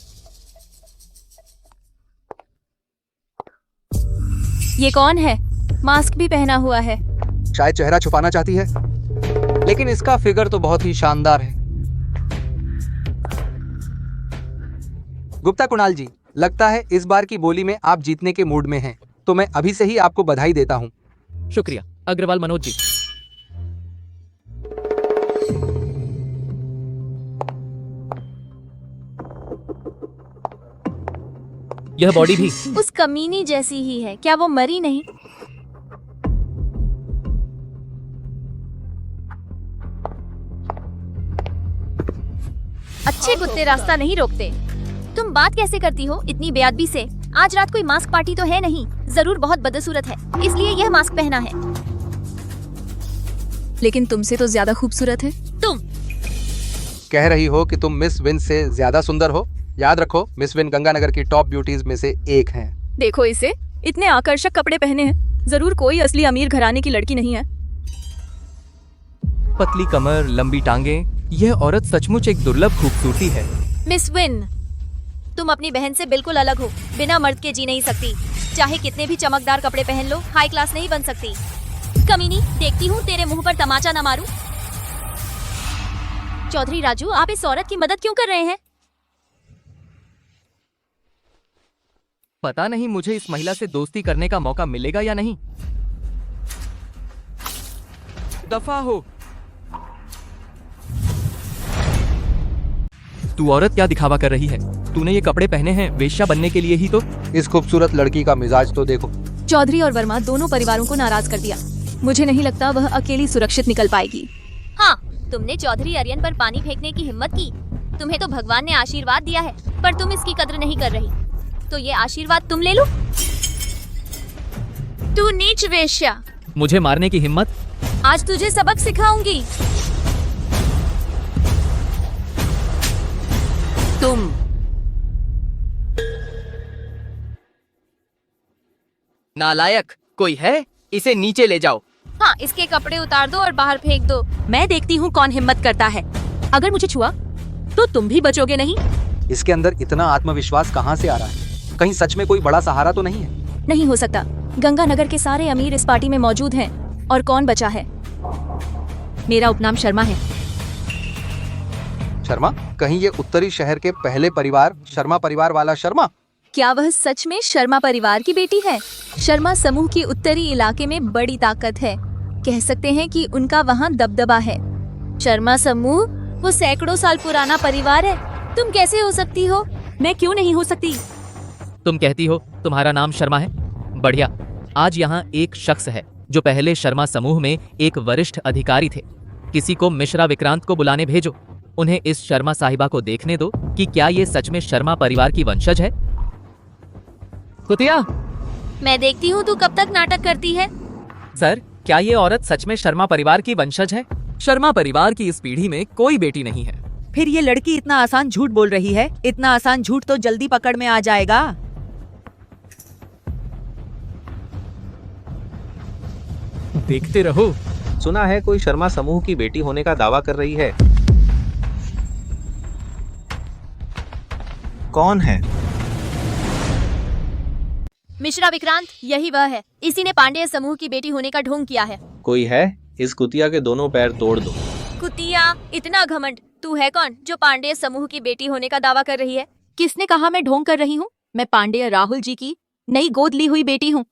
ये कौन है? मास्क भी पहना हुआ है। शायद चेहरा छुपाना चाहती है, लेकिन इसका फिगर तो बहुत ही शानदार है। गुप्ता कुणाल जी, लगता है इस बार की बोली में आप जीतने के मूड में हैं, तो मैं अभी से ही आपको बधाई देता हूं। शुक्रिया अग्रवाल मनोज जी। यह बॉडी भी उस कमीनी जैसी ही है। क्या वो मरी नहीं? अच्छे कुत्ते रास्ता नहीं रोकते। तुम बात कैसे करती हो इतनी बेअदबी से? आज रात कोई मास्क पार्टी तो है नहीं। जरूर बहुत बदसूरत है, इसलिए यह मास्क पहना है। लेकिन तुमसे तो ज्यादा खूबसूरत है। तुम कह रही हो कि तुम मिस विन से ज्यादा सुंदर हो? याद रखो, मिस विन गंगानगर की टॉप ब्यूटीज में से एक हैं। देखो इसे, इतने आकर्षक कपड़े पहने हैं। जरूर कोई असली अमीर घराने की लड़की नहीं है। पतली कमर, लंबी टांगे, यह औरत सचमुच एक दुर्लभ खूबसूरती है। मिस विन, तुम अपनी बहन से बिल्कुल अलग हो। बिना मर्द के जी नहीं सकती। चाहे कितने भी चमकदार कपड़े पहन लो, हाई क्लास नहीं बन सकती। कमीनी, देखती हूँ तेरे मुंह पर तमाचा न मारूं। चौधरी राजू, आप इस औरत की मदद क्यों कर रहे हैं? पता नहीं मुझे इस महिला से दोस्ती करने का मौका मिलेगा या नहीं। दफा हो। तू औरत क्या दिखावा कर रही है? तूने ये कपड़े पहने हैं वेश्या बनने के लिए ही तो। इस खूबसूरत लड़की का मिजाज तो देखो। चौधरी और वर्मा दोनों परिवारों को नाराज कर दिया। मुझे नहीं लगता वह अकेली सुरक्षित निकल पाएगी। हाँ, तुमने चौधरी अरियन पर पानी फेंकने की हिम्मत की। तुम्हें तो भगवान ने आशीर्वाद दिया है, पर तुम इसकी कद्र नहीं कर रही। तो ये आशीर्वाद तुम ले लो। तू नीच वेश्या। मुझे मारने की हिम्मत? आज तुझे सबक सिखाऊंगी। तुम नालायक कोई है? इसे नीचे ले जाओ। हाँ, इसके कपड़े उतार दो और बाहर फेंक दो। मैं देखती हूँ कौन हिम्मत करता है। अगर मुझे छुआ तो तुम भी बचोगे नहीं। इसके अंदर इतना आत्मविश्वास कहाँ से आ रहा है? कहीं सच में कोई बड़ा सहारा तो नहीं है? नहीं हो सकता। गंगानगर के सारे अमीर इस पार्टी में मौजूद हैं। और कौन बचा है? मेरा उपनाम शर्मा है। शर्मा? कहीं ये उत्तरी शहर के पहले परिवार शर्मा परिवार वाला शर्मा? क्या वह सच में शर्मा परिवार की बेटी है? शर्मा समूह की उत्तरी इलाके में बड़ी ताकत है। कह सकते हैं कि उनका वहाँ दबदबा है। शर्मा समूह वो सैकड़ों साल पुराना परिवार है। तुम कैसे हो सकती हो? मैं क्यों नहीं हो सकती? तुम कहती हो तुम्हारा नाम शर्मा है? बढ़िया। आज यहाँ एक शख्स है जो पहले शर्मा समूह में एक वरिष्ठ अधिकारी थे। किसी को मिश्रा विक्रांत को बुलाने भेजो। उन्हें इस शर्मा साहिबा को देखने दो कि क्या ये सच में शर्मा परिवार की वंशज है। कुतिया, मैं देखती हूँ तू कब तक नाटक करती है। सर, क्या ये औरत सच में शर्मा परिवार की वंशज है? शर्मा परिवार की इस पीढ़ी में कोई बेटी नहीं है। फिर ये लड़की इतना आसान झूठ बोल रही है। इतना आसान झूठ तो जल्दी पकड़ में आ जाएगा। देखते रहो। सुना है कोई शर्मा समूह की बेटी होने का दावा कर रही है। कौन है? मिश्रा विक्रांत, यही वह है। इसी ने पांडेय समूह की बेटी होने का ढोंग किया है। कोई है? इस कुतिया के दोनों पैर तोड़ दो। कुतिया, इतना घमंड। तू है कौन जो पांडेय समूह की बेटी होने का दावा कर रही है? किसने कहा मैं ढोंग कर रही हूँ? मैं पांडेय राहुल जी की नई गोद ली हुई बेटी हूँ।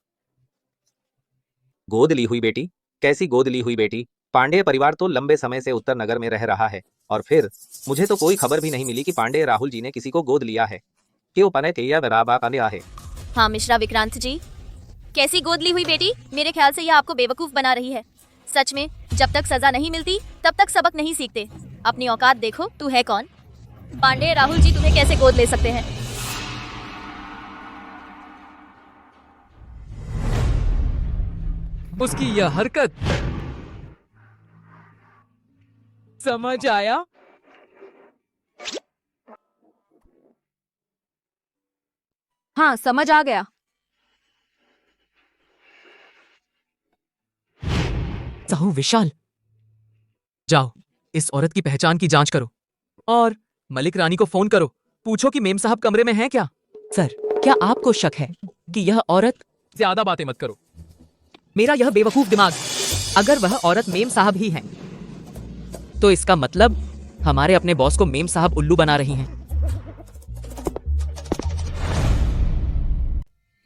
गोद ली हुई बेटी? कैसी गोद ली हुई बेटी? पांडेय परिवार तो लंबे समय से उत्तर नगर में रह रहा है और फिर मुझे तो कोई खबर भी नहीं मिली कि पांडेय राहुल जी ने किसी को गोद लिया है। क्यों पने तेया बराबा का लिया है? हाँ मिश्रा विक्रांत जी, कैसी गोद ली हुई बेटी? मेरे ख्याल से यह आपको बेवकूफ बना रही है। सच में जब तक सजा नहीं मिलती तब तक सबक नहीं सीखते। अपनी औकात देखो, तू है कौन? पांडेय राहुल जी तुम्हें कैसे गोद ले सकते हैं? उसकी यह हरकत समझ आया? हाँ, समझ आ गया। साहू विशाल, जाओ इस औरत की पहचान की जांच करो और मलिक रानी को फोन करो। पूछो कि मेम साहब कमरे में हैं क्या। सर, क्या आपको शक है कि यह औरत? ज्यादा बातें मत करो। मेरा यह बेवकूफ दिमाग, अगर वह औरत मेम साहब ही हैं, तो इसका मतलब हमारे अपने बॉस को मेम साहब उल्लू बना रही हैं।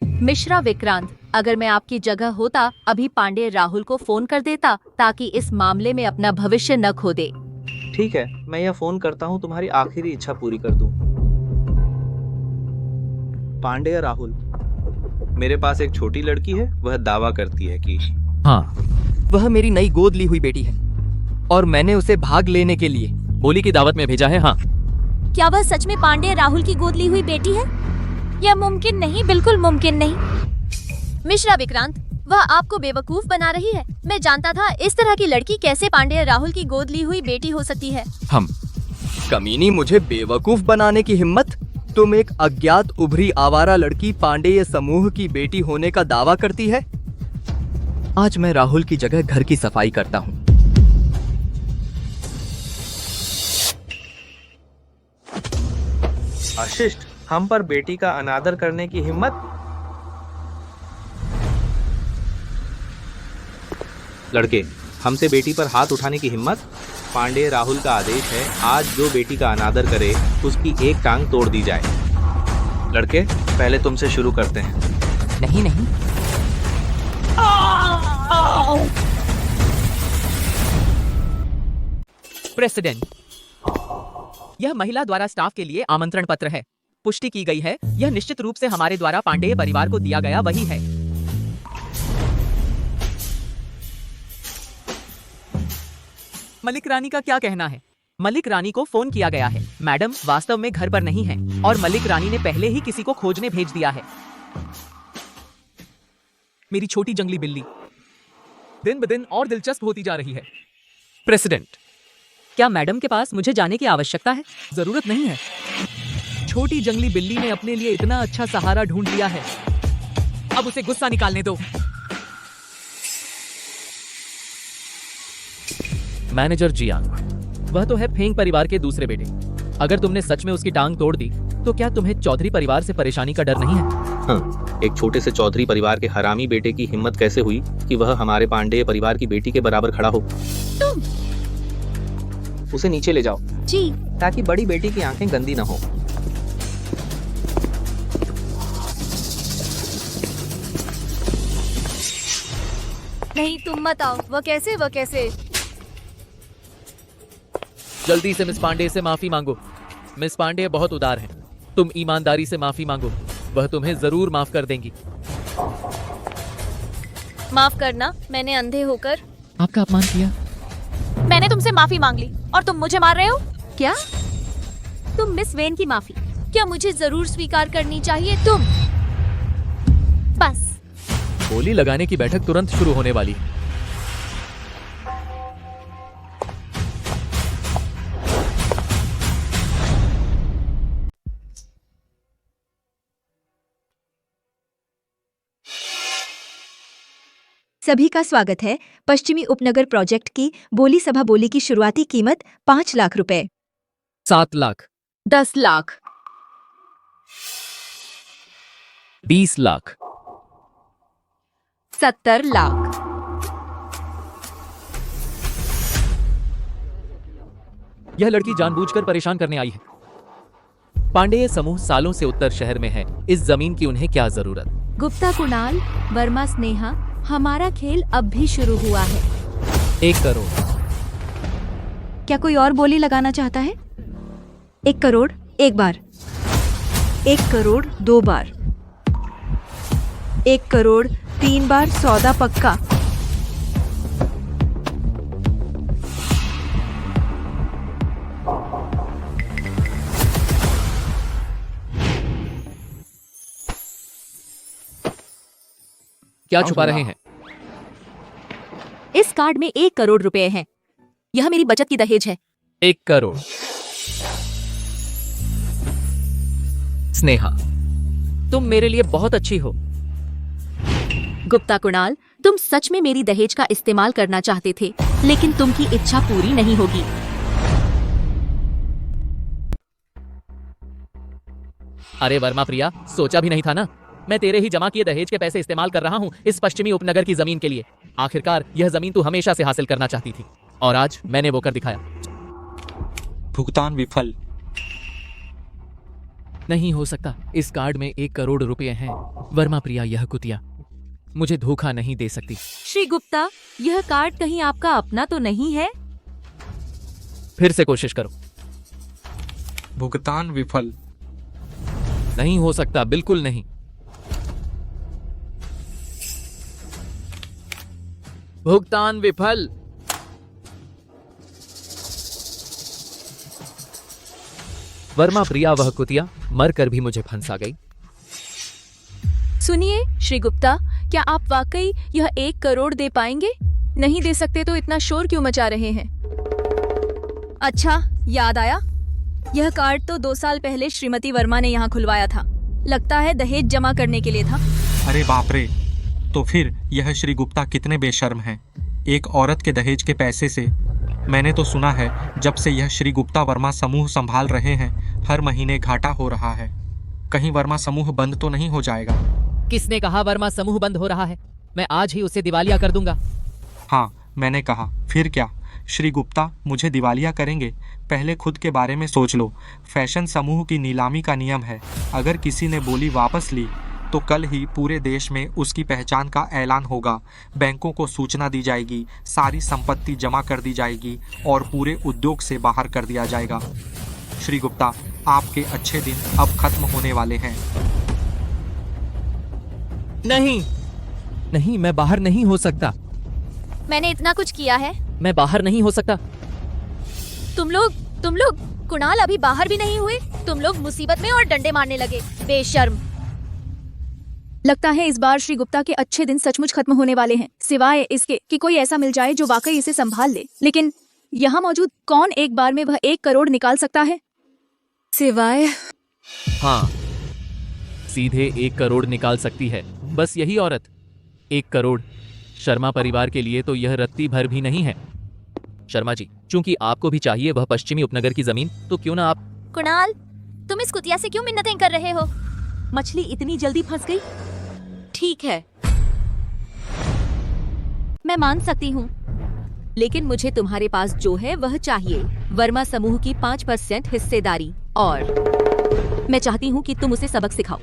मिश्रा विक्रांत, अगर मैं आपकी जगह होता अभी पांडेय राहुल को फोन कर देता ताकि इस मामले में अपना भविष्य न खो दे। ठीक है, मैं यह फोन करता हूँ, तुम्हारी आखिरी इच्छा पूरी कर दूं। पांडेय राहुल, मेरे पास एक छोटी लड़की है। वह दावा करती है कि हाँ, वह मेरी नई गोद ली हुई बेटी है और मैंने उसे भाग लेने के लिए होली की दावत में भेजा है। हाँ, क्या वह सच में पांडेय राहुल की गोद ली हुई बेटी है? यह मुमकिन नहीं, बिल्कुल मुमकिन नहीं। मिश्रा विक्रांत, वह आपको बेवकूफ बना रही है। मैं जानता था इस तरह की लड़की कैसे पांडेय राहुल की गोद ली हुई बेटी हो सकती है। हम कमीनी, मुझे बेवकूफ बनाने की हिम्मत? तुम एक अज्ञात उभरी आवारा लड़की पांडेय समूह की बेटी होने का दावा करती है। आज मैं राहुल की जगह घर की सफाई करता हूँ। अशिष्ट, हम पर बेटी का अनादर करने की हिम्मत? लड़के, हमसे बेटी पर हाथ उठाने की हिम्मत? पांडेय राहुल का आदेश है, आज जो बेटी का अनादर करे उसकी एक टांग तोड़ दी जाए। लड़के, पहले तुमसे शुरू करते हैं। नहीं नहीं, प्रेसिडेंट, यह महिला द्वारा स्टाफ के लिए आमंत्रण पत्र है। पुष्टि की गई है, यह निश्चित रूप से हमारे द्वारा पांडेय परिवार को दिया गया वही है। मलिक रानी का क्या कहना है? मलिक रानी को फोन किया गया है। मैडम वास्तव में घर पर नहीं है और मलिक रानी ने पहले ही किसी को खोजने भेज दिया है। मेरी छोटी जंगली बिल्ली दिन ब दिन और दिलचस्प होती जा रही है। प्रेसिडेंट, क्या मैडम के पास मुझे जाने की आवश्यकता है? जरूरत नहीं है। छोटी जंगली बिल्ली ने अपने लिए इतना अच्छा सहारा ढूंढ लिया है, अब उसे गुस्सा निकालने दो। मैनेजर जियांग, वह तो है फेंग परिवार के दूसरे बेटे। अगर तुमने सच में उसकी टांग तोड़ दी तो क्या तुम्हें चौधरी परिवार से परेशानी का डर नहीं है? हाँ, एक छोटे से चौधरी परिवार के हरामी बेटे की हिम्मत कैसे हुई कि वह हमारे पांडेय परिवार की बेटी के बराबर खड़ा हो? तुम उसे नीचे ले जाओ जी। ताकि बड़ी बेटी की आंखें गंदी न हो। नहीं तुम मत आओ। वह कैसे? जल्दी से मिस पांडे से माफी मांगो। मिस पांडे बहुत उदार हैं। तुम ईमानदारी से माफी मांगो, वह तुम्हें जरूर माफ कर देंगी। माफ करना, मैंने अंधे होकर आपका अपमान किया। मैंने तुमसे माफी मांग ली और तुम मुझे मार रहे हो क्या? तुम मिस वेन की माफी क्या मुझे जरूर स्वीकार करनी चाहिए? तुम बस बोली लगाने की बैठक तुरंत शुरू होने वाली है। सभी का स्वागत है पश्चिमी उपनगर प्रोजेक्ट की बोली सभा बोली की शुरुआती कीमत 5 लाख रुपए। 7 लाख, 10 लाख, 20 लाख, 70 लाख, यह लड़की जानबूझकर परेशान करने आई है। पांडेय समूह सालों से उत्तर शहर में है। इस जमीन की उन्हें क्या जरूरत? गुप्ता कुणाल, वर्मा स्नेहा, हमारा खेल अब भी शुरू हुआ है। 1 करोड़। क्या कोई और बोली लगाना चाहता है? 1 करोड़ एक बार, 1 करोड़ 2 बार, 1 करोड़ 3 बार। सौदा पक्का। क्या छुपा रहे हैं? इस कार्ड में 1 करोड़ रुपए हैं। यह मेरी बचत की दहेज है। 1 करोड़। स्नेहा, तुम मेरे लिए बहुत अच्छी हो। गुप्ता कुणाल, तुम सच में मेरी दहेज का इस्तेमाल करना चाहते थे, लेकिन तुमकी इच्छा पूरी नहीं होगी। अरे वर्मा प्रिया, सोचा भी नहीं था ना। मैं तेरे ही जमा किए दहेज के पैसे इस्तेमाल कर रहा हूँ इस पश्चिमी उपनगर की जमीन के लिए। आखिरकार यह जमीन तू हमेशा से हासिल करना चाहती थी और आज मैंने वो कर दिखाया। भुगतान विफल। नहीं हो सकता। इस कार्ड में 1 करोड़ रुपए हैं। वर्मा प्रिया, यह कुतिया मुझे धोखा नहीं दे सकती। श्री गुप्ता, यह कार्ड कहीं आपका अपना तो नहीं है? फिर से कोशिश करो। भुगतान विफल। नहीं हो सकता, बिल्कुल नहीं। भुगतान विफल। वर्मा प्रिया, वह कुतिया मरकर भी मुझे फंसा गई। सुनिए श्री गुप्ता, क्या आप वाकई यह 1 करोड़ दे पाएंगे? नहीं दे सकते तो इतना शोर क्यों मचा रहे हैं? अच्छा, याद आया। यह कार्ड तो 2 साल पहले श्रीमती वर्मा ने यहाँ खुलवाया था। लगता है दहेज जमा करने के लिए था। अरे बाप रे, तो फिर यह श्री गुप्ता कितने बेशर्म हैं। एक औरत के दहेज के पैसे से। मैंने तो सुना है जब से यह श्री गुप्ता वर्मा समूह संभाल रहे हैं हर महीने घाटा हो रहा है। कहीं वर्मा समूह बंद तो नहीं हो जाएगा? किसने कहा वर्मा समूह बंद हो रहा है? मैं आज ही उसे दिवालिया कर दूंगा। हाँ, मैंने कहा। फिर क्या श्री गुप्ता मुझे दिवालिया करेंगे? पहले खुद के बारे में सोच लो। फैशन समूह की नीलामी का नियम है, अगर किसी ने बोली वापस ली तो कल ही पूरे देश में उसकी पहचान का ऐलान होगा। बैंकों को सूचना दी जाएगी, सारी संपत्ति जमा कर दी जाएगी और पूरे उद्योग से बाहर कर दिया जाएगा। श्री गुप्ता, आपके अच्छे दिन अब खत्म होने वाले हैं। नहीं नहीं, मैं बाहर नहीं हो सकता। मैंने इतना कुछ किया है। मैं बाहर नहीं हो सकता। तुम लोग कुणाल अभी बाहर भी नहीं हुए। तुम लोग मुसीबत में और डंडे मारने लगे। बेशर्म। लगता है इस बार श्री गुप्ता के अच्छे दिन सचमुच खत्म होने वाले हैं, सिवाय इसके कि कोई ऐसा मिल जाए जो वाकई इसे संभाल ले। लेकिन यहाँ मौजूद कौन एक बार में वह 1 करोड़ निकाल सकता है? सिवाय हाँ, सीधे 1 करोड़ निकाल सकती है बस यही औरत। 1 करोड़ शर्मा परिवार के लिए तो यह रत्ती भर भी नहीं है। शर्मा जी, चूंकि आपको भी चाहिए वह पश्चिमी उपनगर की जमीन, तो क्यों ना आप। कुणाल, तुम इस कुतिया से क्यों मिन्नतें कर रहे हो? मछली इतनी जल्दी फंस गई? ठीक है, मैं मान सकती हूँ, लेकिन मुझे तुम्हारे पास जो है वह चाहिए। वर्मा समूह की 5% हिस्सेदारी, और मैं चाहती हूँ कि तुम उसे सबक सिखाओ।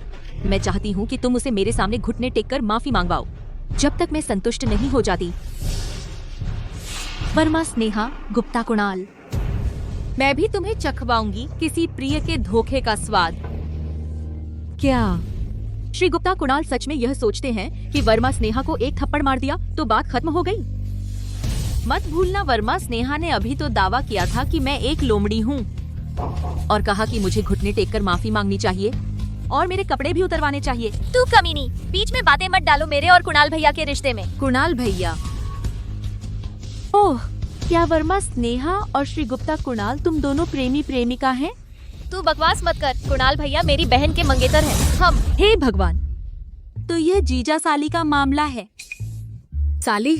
मैं चाहती हूँ कि तुम उसे मेरे सामने घुटने टेक कर माफी मांगवाओ। जब तक मैं संतुष्ट नहीं हो जाती। वर्मा स्नेहा, गुप्ता कुणाल। मैं भी तुम्हें चखवाऊंगी किसी प्रिय के धोखे का स्वाद। क्या श्री गुप्ता कुणाल सच में यह सोचते हैं कि वर्मा स्नेहा को एक थप्पड़ मार दिया तो बात खत्म हो गई? मत भूलना, वर्मा स्नेहा ने अभी तो दावा किया था कि मैं एक लोमड़ी हूँ और कहा कि मुझे घुटने टेककर माफी मांगनी चाहिए और मेरे कपड़े भी उतरवाने चाहिए। तू कमीनी, बीच में बातें मत डालो मेरे और कुणाल भैया के रिश्ते में। कुणाल भैया? ओह, क्या वर्मा स्नेहा और श्री गुप्ता कुणाल तुम दोनों प्रेमी प्रेमिका हैं? तू बकवास मत कर, कुणाल भैया मेरी बहन के मंगेतर हैं। हम। हे भगवान, तो यह जीजा साली का मामला है। साली,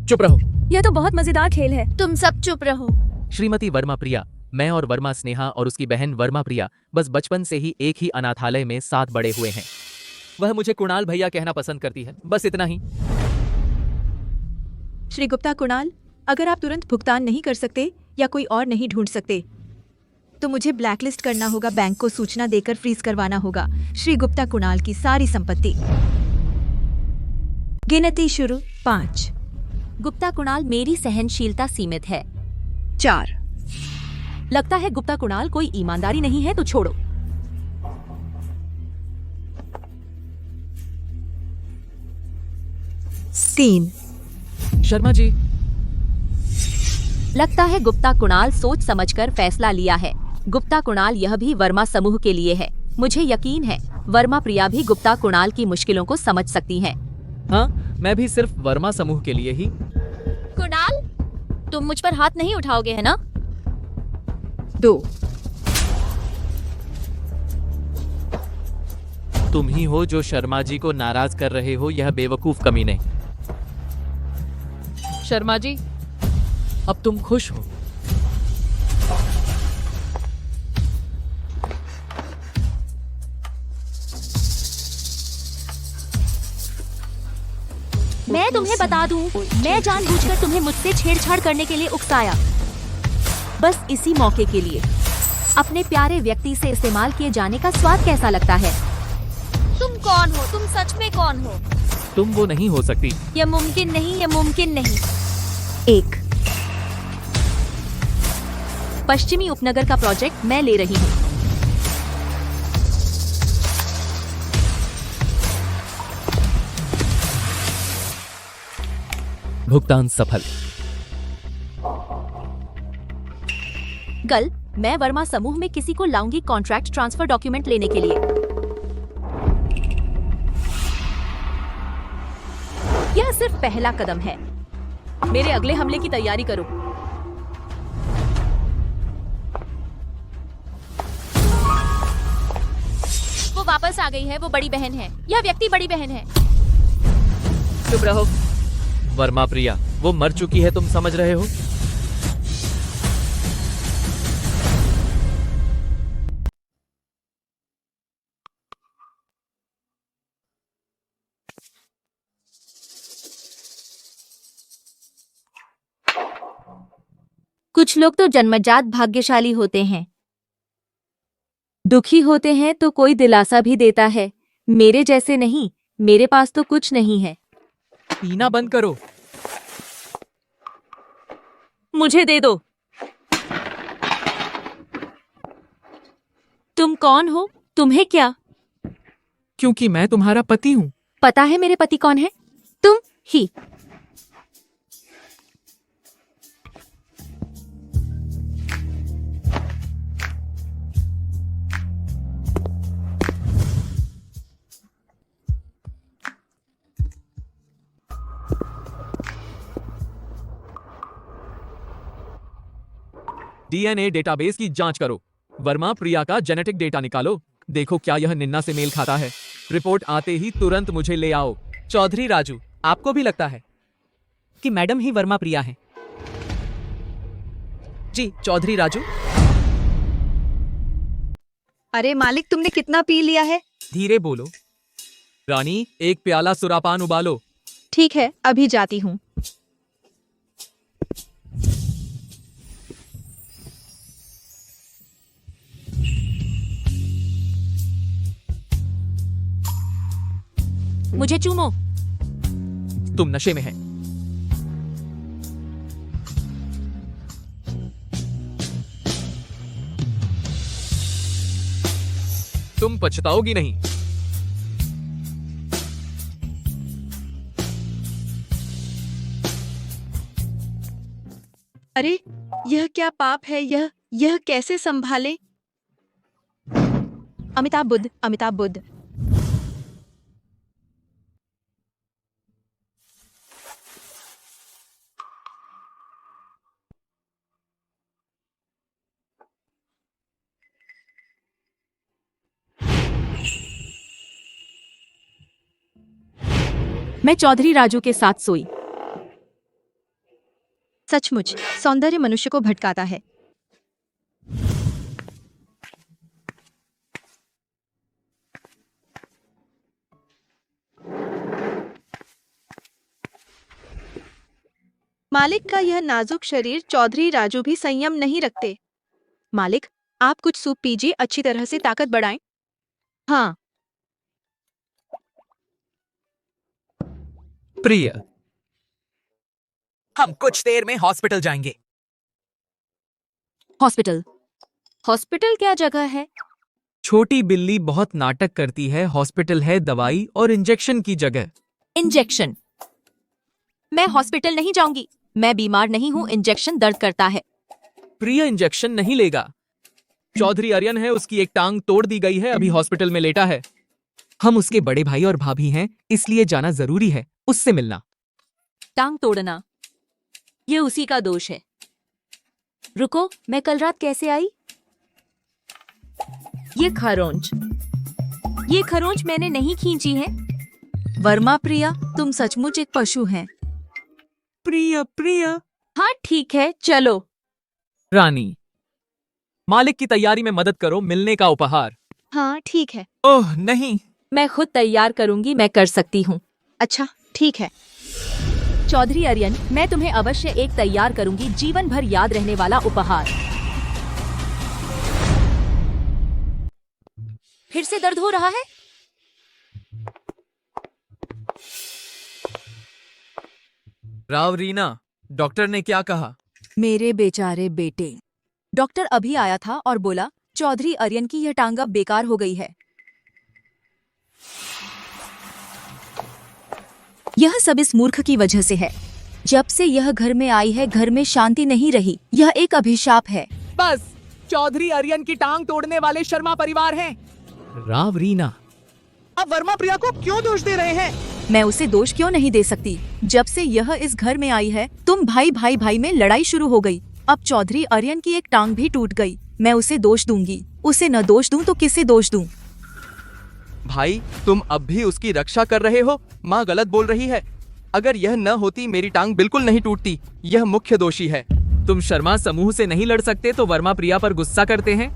चुप रहो। यह तो बहुत मजेदार खेल है। तुम सब चुप रहो। श्रीमती वर्मा प्रिया, मैं और वर्मा स्नेहा और उसकी बहन वर्मा प्रिया बस बचपन से ही एक ही अनाथालय में साथ बड़े हुए हैं। वह मुझे कुणाल भैया कहना पसंद करती है, बस इतना ही। श्री गुप्ता कुणाल, अगर आप तुरंत भुगतान नहीं कर सकते या कोई और नहीं ढूंढ सकते तो मुझे ब्लैकलिस्ट करना होगा, बैंक को सूचना देकर फ्रीज करवाना होगा श्री गुप्ता कुणाल की सारी संपत्ति। गिनती शुरू। 5। गुप्ता कुणाल, मेरी सहनशीलता सीमित है। 4। लगता है गुप्ता कुणाल कोई ईमानदारी नहीं है तो छोड़ो। 3। शर्मा जी, लगता है गुप्ता कुणाल सोच समझकर फैसला लिया है। गुप्ता कुणाल, यह भी वर्मा समूह के लिए है। मुझे यकीन है वर्मा प्रिया भी गुप्ता कुणाल की मुश्किलों को समझ सकती हैं। हाँ, मैं भी सिर्फ वर्मा समूह के लिए ही। कुणाल, तुम मुझ पर हाथ नहीं उठाओगे है ना? 2। तुम ही हो जो शर्मा जी को नाराज कर रहे हो, यह बेवकूफ कमीने। शर्मा जी, अब तुम खुश हो? मैं तुम्हें बता दूं, मैं जानबूझकर तुम्हें मुझसे छेड़छाड़ करने के लिए उकसाया, बस इसी मौके के लिए। अपने प्यारे व्यक्ति से इस्तेमाल किए जाने का स्वाद कैसा लगता है? तुम कौन हो? तुम सच में कौन हो? तुम वो नहीं हो सकती। ये मुमकिन नहीं, ये मुमकिन नहीं। 1। पश्चिमी उपनगर का प्रोजेक्ट मैं ले रही हूँ। भुगतान सफल। कल मैं वर्मा समूह में किसी को लाऊंगी कॉन्ट्रैक्ट ट्रांसफर डॉक्यूमेंट लेने के लिए। यह सिर्फ पहला कदम है। मेरे अगले हमले की तैयारी करो। वो वापस आ गई है, वो बड़ी बहन है। यह व्यक्ति बड़ी बहन है। चुप रहो। वर्मा प्रिया, वो मर चुकी है, तुम समझ रहे हो? कुछ लोग तो जन्मजात भाग्यशाली होते हैं, दुखी होते हैं तो कोई दिलासा भी देता है। मेरे जैसे नहीं, मेरे पास तो कुछ नहीं है। पीना बंद करो। मुझे दे दो। तुम कौन हो? तुम्हें क्या? क्योंकि मैं तुम्हारा पति हूँ। पता है मेरे पति कौन है? तुम ही। डीएनए डेटाबेस की जांच करो। वर्मा प्रिया का जेनेटिक डेटा निकालो। देखो क्या यह निन्ना से मेल खाता है। रिपोर्ट आते ही तुरंत मुझे ले आओ। चौधरी राजू, आपको भी लगता है कि मैडम ही वर्मा प्रिया हैं? जी चौधरी राजू। अरे मालिक, तुमने कितना पी लिया है? धीरे बोलो। रानी, एक प्याला सुरापान उबालो। ठीक है, अभी जाती हूँ। मुझे चूमो। तुम नशे में है। तुम पछताओगी नहीं। अरे यह क्या पाप है? यह कैसे संभाले? अमिताभ बुद्ध, अमिताभ बुद्ध। मैं चौधरी राजू के साथ सोई। सचमुच सौंदर्य मनुष्य को भटकाता है। मालिक का यह नाजुक शरीर चौधरी राजू भी संयम नहीं रखते। मालिक, आप कुछ सूप पीजिए, अच्छी तरह से ताकत बढ़ाएं। हाँ। प्रिय, हम कुछ देर में हॉस्पिटल जाएंगे। हॉस्पिटल? हॉस्पिटल क्या जगह है? छोटी बिल्ली बहुत नाटक करती है। हॉस्पिटल है दवाई और इंजेक्शन की जगह। इंजेक्शन? मैं हॉस्पिटल नहीं जाऊंगी। मैं बीमार नहीं हूँ, इंजेक्शन दर्द करता है। प्रिय इंजेक्शन नहीं लेगा। चौधरी आर्यन है, उसकी एक टांग तोड़ दी गई है, अभी हॉस्पिटल में लेटा है। हम उसके बड़े भाई और भाभी हैं, इसलिए जाना जरूरी है, उससे मिलना। टांग तोड़ना ये उसी का दोष है। रुको, मैं कल रात कैसे आई? ये खरोंच मैंने नहीं खींची है। वर्मा प्रिया, तुम सचमुच एक पशु हैं। प्रिय। हाँ ठीक है, चलो। रानी, मालिक की तैयारी में मदद करो, मिलने का उपहार। हाँ ठीक है। ओह नहीं। मैं खुद तैयार करूंगी, मैं कर सकती हूँ। अच्छा ठीक है। चौधरी आर्यन, मैं तुम्हें अवश्य एक तैयार करूंगी, जीवन भर याद रहने वाला उपहार। फिर से दर्द हो रहा है? राव रीना, डॉक्टर ने क्या कहा? मेरे बेचारे बेटे। डॉक्टर अभी आया था और बोला चौधरी आर्यन की यह टांग अब बेकार हो गई है। यह सब इस मूर्ख की वजह से है। जब से यह घर में आई है, घर में शांति नहीं रही। यह एक अभिशाप है। बस, चौधरी आर्यन की टांग तोड़ने वाले शर्मा परिवार हैं। राव रीना, आप वर्मा प्रिया को क्यों दोष दे रहे हैं? मैं उसे दोष क्यों नहीं दे सकती? जब से यह इस घर में आई है, तुम भाई में लड़ाई शुरू हो गई। अब चौधरी आर्यन की एक टांग भी टूट गई। मैं उसे दोष दूंगी। उसे न दोष दूं तो किसे दोष दूं? भाई, तुम अब भी उसकी रक्षा कर रहे हो। माँ गलत बोल रही है। अगर यह न होती, मेरी टांग बिल्कुल नहीं टूटती। यह मुख्य दोषी है। तुम शर्मा समूह से नहीं लड़ सकते तो वर्मा प्रिया पर गुस्सा करते हैं।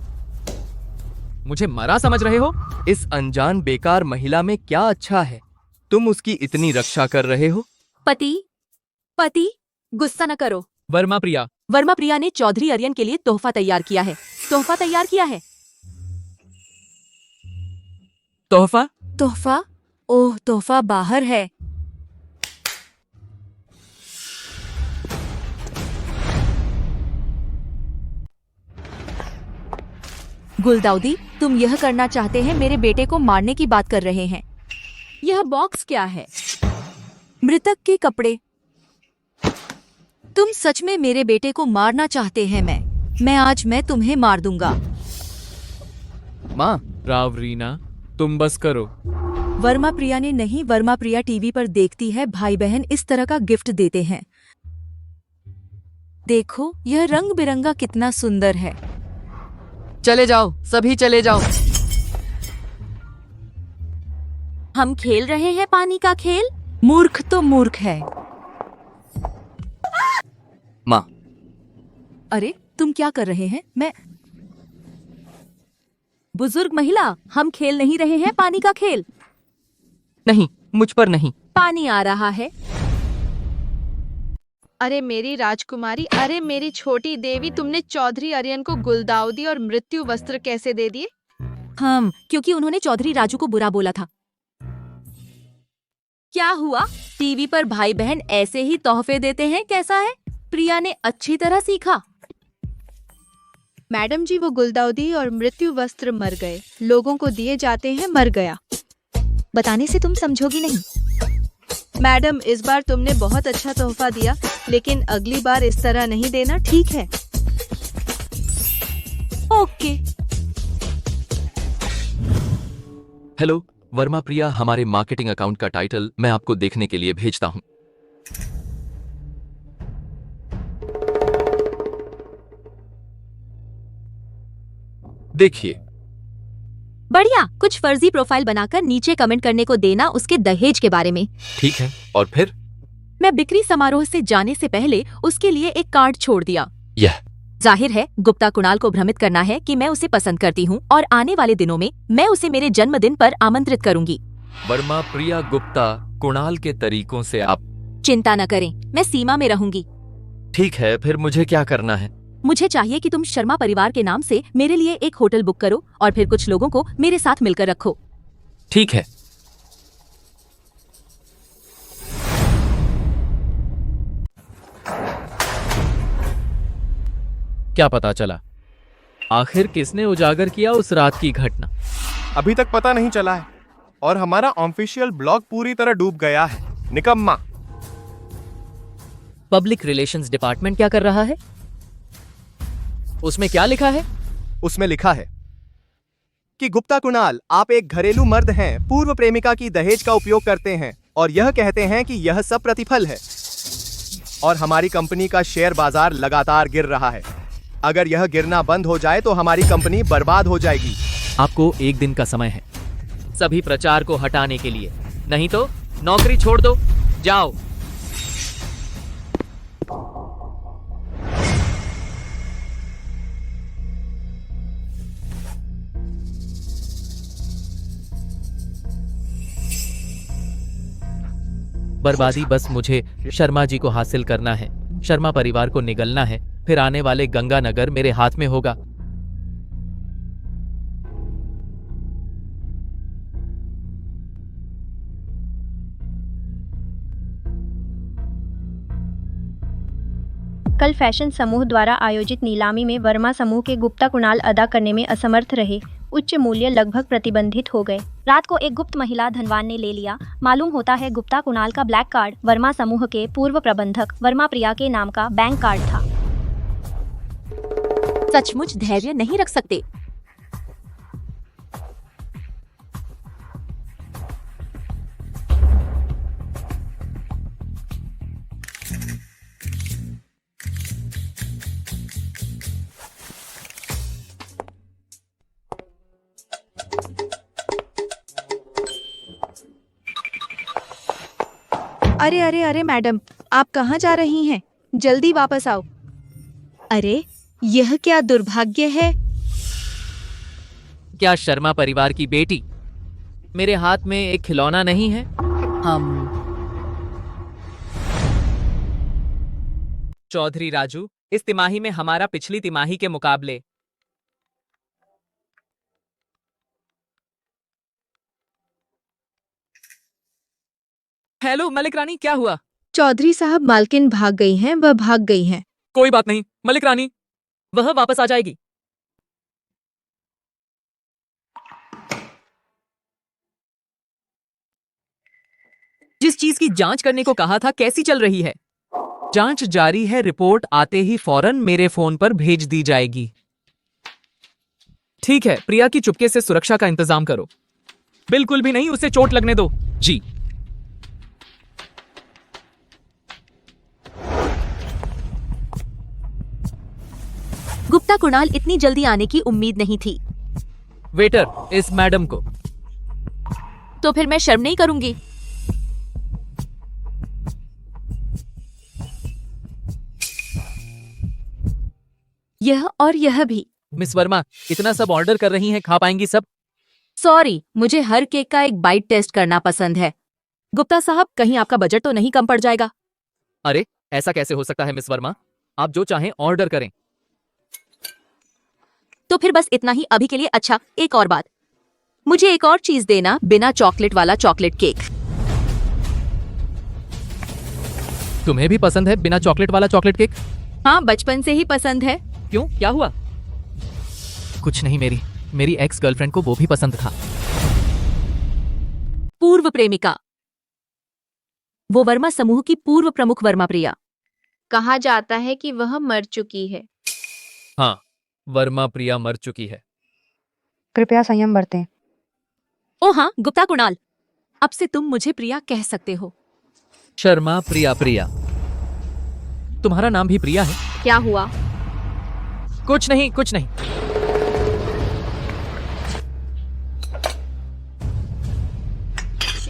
मुझे मरा समझ रहे हो? इस अनजान बेकार महिला में क्या अच्छा है? तुम उसकी इतनी रक्षा कर रहे हो। पति, गुस्सा न करो। वर्मा प्रिया ने चौधरी आर्यन के लिए तोहफा तैयार किया है। तोहफा? ओह, तोहफा बाहर है। गुलदाउदी, तुम यह करना चाहते हैं, मेरे बेटे को मारने की बात कर रहे हैं। यह बॉक्स क्या है? मृतक के कपड़े। तुम सच में मेरे बेटे को मारना चाहते हैं? मैं तुम्हें मार दूंगा। माँ। राव रीना, तुम बस करो। वर्मा प्रिया ने नहीं। वर्मा प्रिया टीवी पर देखती है, भाई बहन इस तरह का गिफ्ट देते हैं। देखो, यह रंग बिरंगा कितना सुंदर है। चले जाओ, सभी चले जाओ। हम खेल रहे हैं पानी का खेल। मूर्ख तो मूर्ख है। माँ। अरे, तुम क्या कर रहे हैं? बुजुर्ग महिला, हम खेल नहीं रहे हैं पानी का खेल। नहीं, मुझ पर नहीं। पानी आ रहा है। अरे मेरी राजकुमारी, अरे मेरी छोटी देवी, तुमने चौधरी आर्यन को गुलदाउदी और मृत्यु वस्त्र कैसे दे दिए? क्योंकि उन्होंने चौधरी राजू को बुरा बोला था। क्या हुआ? टीवी पर भाई बहन ऐसे ही तोहफे देते हैं, कैसा है? प्रिया ने अच्छी तरह सीखा। मैडम जी, वो गुलदाउदी और मृत्यु वस्त्र मर गए। लोगों को दिए जाते हैं, मर गया। बताने से तुम समझोगी नहीं। मैडम, इस बार तुमने बहुत अच्छा तोहफा दिया, लेकिन अगली बार इस तरह नहीं देना, ठीक है? ओके। हेलो वर्मा प्रिया, हमारे मार्केटिंग अकाउंट का टाइटल मैं आपको देखने के लिए भेजता हूं। देखिए। बढ़िया। कुछ फर्जी प्रोफाइल बनाकर नीचे कमेंट करने को देना उसके दहेज के बारे में। ठीक है, और फिर? मैं बिक्री समारोह से जाने से पहले उसके लिए एक कार्ड छोड़ दिया। यह जाहिर है गुप्ता कुणाल को भ्रमित करना है कि मैं उसे पसंद करती हूँ और आने वाले दिनों में मैं उसे मेरे जन्मदिन पर आमंत्रित करूंगी। वर्मा प्रिया गुप्ता कुणाल के तरीकों से आप चिंता न करें, मैं सीमा में रहूंगी। ठीक है, फिर मुझे क्या करना है? मुझे चाहिए कि तुम शर्मा परिवार के नाम से मेरे लिए एक होटल बुक करो और फिर कुछ लोगों को मेरे साथ मिलकर रखो। ठीक है। क्या पता चला? आखिर किसने उजागर किया उस रात की घटना? अभी तक पता नहीं चला है और हमारा ऑफिशियल ब्लॉग पूरी तरह डूब गया है। निकम्मा। पब्लिक रिलेशंस डिपार्टमेंट क्या कर रहा है? उसमें क्या लिखा है? उसमें लिखा है कि गुप्ता कुणाल, आप एक घरेलू मर्द हैं, पूर्व प्रेमिका की दहेज का उपयोग करते हैं और यह कहते हैं कि यह सब प्रतिफल है और हमारी कंपनी का शेयर बाजार लगातार गिर रहा है। अगर यह गिरना बंद हो जाए तो हमारी कंपनी बर्बाद हो जाएगी। आपको एक दिन का समय है सभी प्रचार को हटाने के लिए, नहीं तो नौकरी छोड़ दो। जाओ। बर्बादी बस मुझे शर्मा जी को हासिल करना है, शर्मा परिवार को निगलना है, फिर आने वाले गंगानगर मेरे हाथ में होगा। कल फैशन समूह द्वारा आयोजित नीलामी में वर्मा समूह के गुप्ता कुणाल अदा करने में असमर्थ रहे। उच्च मूल्य लगभग प्रतिबंधित हो गए। रात को एक गुप्त महिला धनवान ने ले लिया। मालूम होता है गुप्ता कुणाल का ब्लैक कार्ड वर्मा समूह के पूर्व प्रबंधक वर्मा प्रिया के नाम का बैंक कार्ड था। सचमुच धैर्य नहीं रख सकते। अरे अरे अरे मैडम, आप कहाँ जा रही हैं? जल्दी वापस आओ। अरे यह क्या दुर्भाग्य है। क्या शर्मा परिवार की बेटी मेरे हाथ में एक खिलौना नहीं है? चौधरी राजू, इस तिमाही में हमारा पिछली तिमाही के मुकाबले हेलो मलिक रानी, क्या हुआ? चौधरी साहब, मालकिन भाग गई हैं, वह भाग गई हैं। कोई बात नहीं मलिक रानी, वह वापस आ जाएगी। जिस चीज की जांच करने को कहा था कैसी चल रही है? जांच जारी है, रिपोर्ट आते ही फौरन मेरे फोन पर भेज दी जाएगी। ठीक है, प्रिया की चुपके से सुरक्षा का इंतजाम करो। बिल्कुल भी नहीं उसे चोट लगने दो। जी। गुप्ता कुणाल इतनी जल्दी आने की उम्मीद नहीं थी। वेटर, इस मैडम को। तो फिर मैं शर्म नहीं करूंगी। यह और यह भी। मिस वर्मा, इतना सब ऑर्डर कर रही हैं, खा पाएंगी सब? सॉरी, मुझे हर केक का एक बाइट टेस्ट करना पसंद है। गुप्ता साहब, कहीं आपका बजट तो नहीं कम पड़ जाएगा? अरे ऐसा कैसे हो सकता है मिस वर्मा, आप जो चाहें ऑर्डर करें। तो फिर बस इतना ही अभी के लिए। अच्छा, एक और बात, मुझे एक और चीज देना, बिना चॉकलेट वाला चॉकलेट केक। तुम्हें भी पसंद है बिना चॉकलेट वाला चॉकलेट केक? हाँ, बचपन से ही पसंद है। क्यों, क्या हुआ? कुछ नहीं, मेरी एक्स गर्लफ्रेंड को वो भी पसंद था। पूर्व प्रेमिका, वो वर्मा समूह की पूर्व प्रमुख वर्मा प्रिया। कहा जाता है कि वह मर चुकी है। हाँ, वर्मा प्रिया मर चुकी है। कृपया संयम बरतें। ओ हाँ, गुप्ता कुणाल, अब से तुम मुझे प्रिया कह सकते हो। शर्मा प्रिया। तुम्हारा नाम भी प्रिया है? क्या हुआ? कुछ नहीं।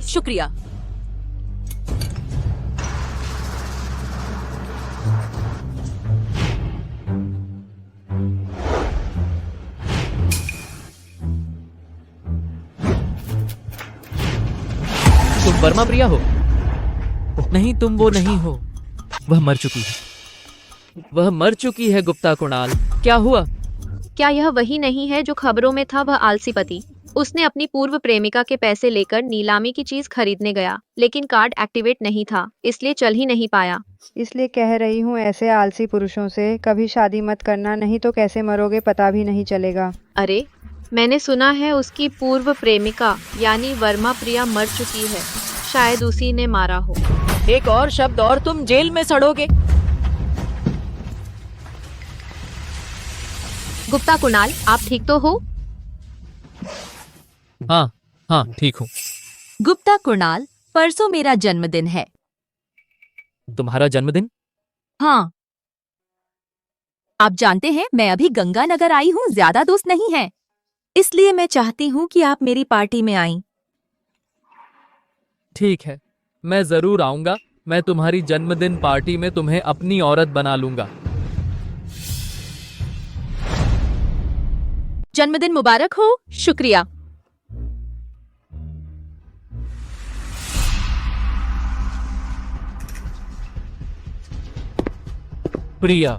शुक्रिया। तुम वर्मा प्रिया हो? नहीं, तुम वो नहीं हो। वह मर चुकी है गुप्ता कुणाल। क्या हुआ? क्या यह वही नहीं है जो खबरों में था? वह आलसी पति, उसने अपनी पूर्व प्रेमिका के पैसे लेकर नीलामी की चीज खरीदने गया, लेकिन कार्ड एक्टिवेट नहीं था, इसलिए चल ही नहीं पाया। इसलिए कह रही हूँ, ऐसे आलसी पुरुषों से कभी शादी मत करना, नहीं तो कैसे मरोगे पता भी नहीं चलेगा। अरे, मैंने सुना है उसकी पूर्व प्रेमिका यानी वर्मा प्रिया मर चुकी है। शायद उसी ने मारा हो। एक और शब्द और तुम जेल में सड़ोगे। गुप्ता कुणाल, आप ठीक तो हो? हाँ, ठीक हूँ। गुप्ता कुणाल, परसों मेरा जन्मदिन है। तुम्हारा जन्मदिन? हाँ, आप जानते हैं मैं अभी गंगानगर आई हूँ, ज्यादा दोस्त नहीं है, इसलिए मैं चाहती हूँ कि आप मेरी पार्टी में आएं। ठीक है, मैं जरूर आऊंगा। मैं तुम्हारी जन्मदिन पार्टी में तुम्हें अपनी औरत बना लूंगा। जन्मदिन मुबारक हो। शुक्रिया। प्रिया,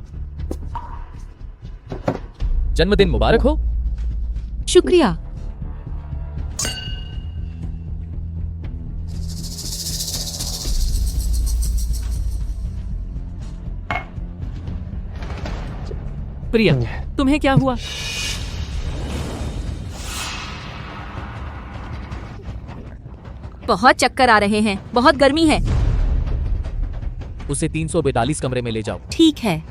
जन्मदिन मुबारक हो। शुक्रिया। प्रिया, तुम्हें क्या हुआ? बहुत चक्कर आ रहे हैं, बहुत गर्मी है। उसे 342 कमरे में ले जाओ। ठीक है।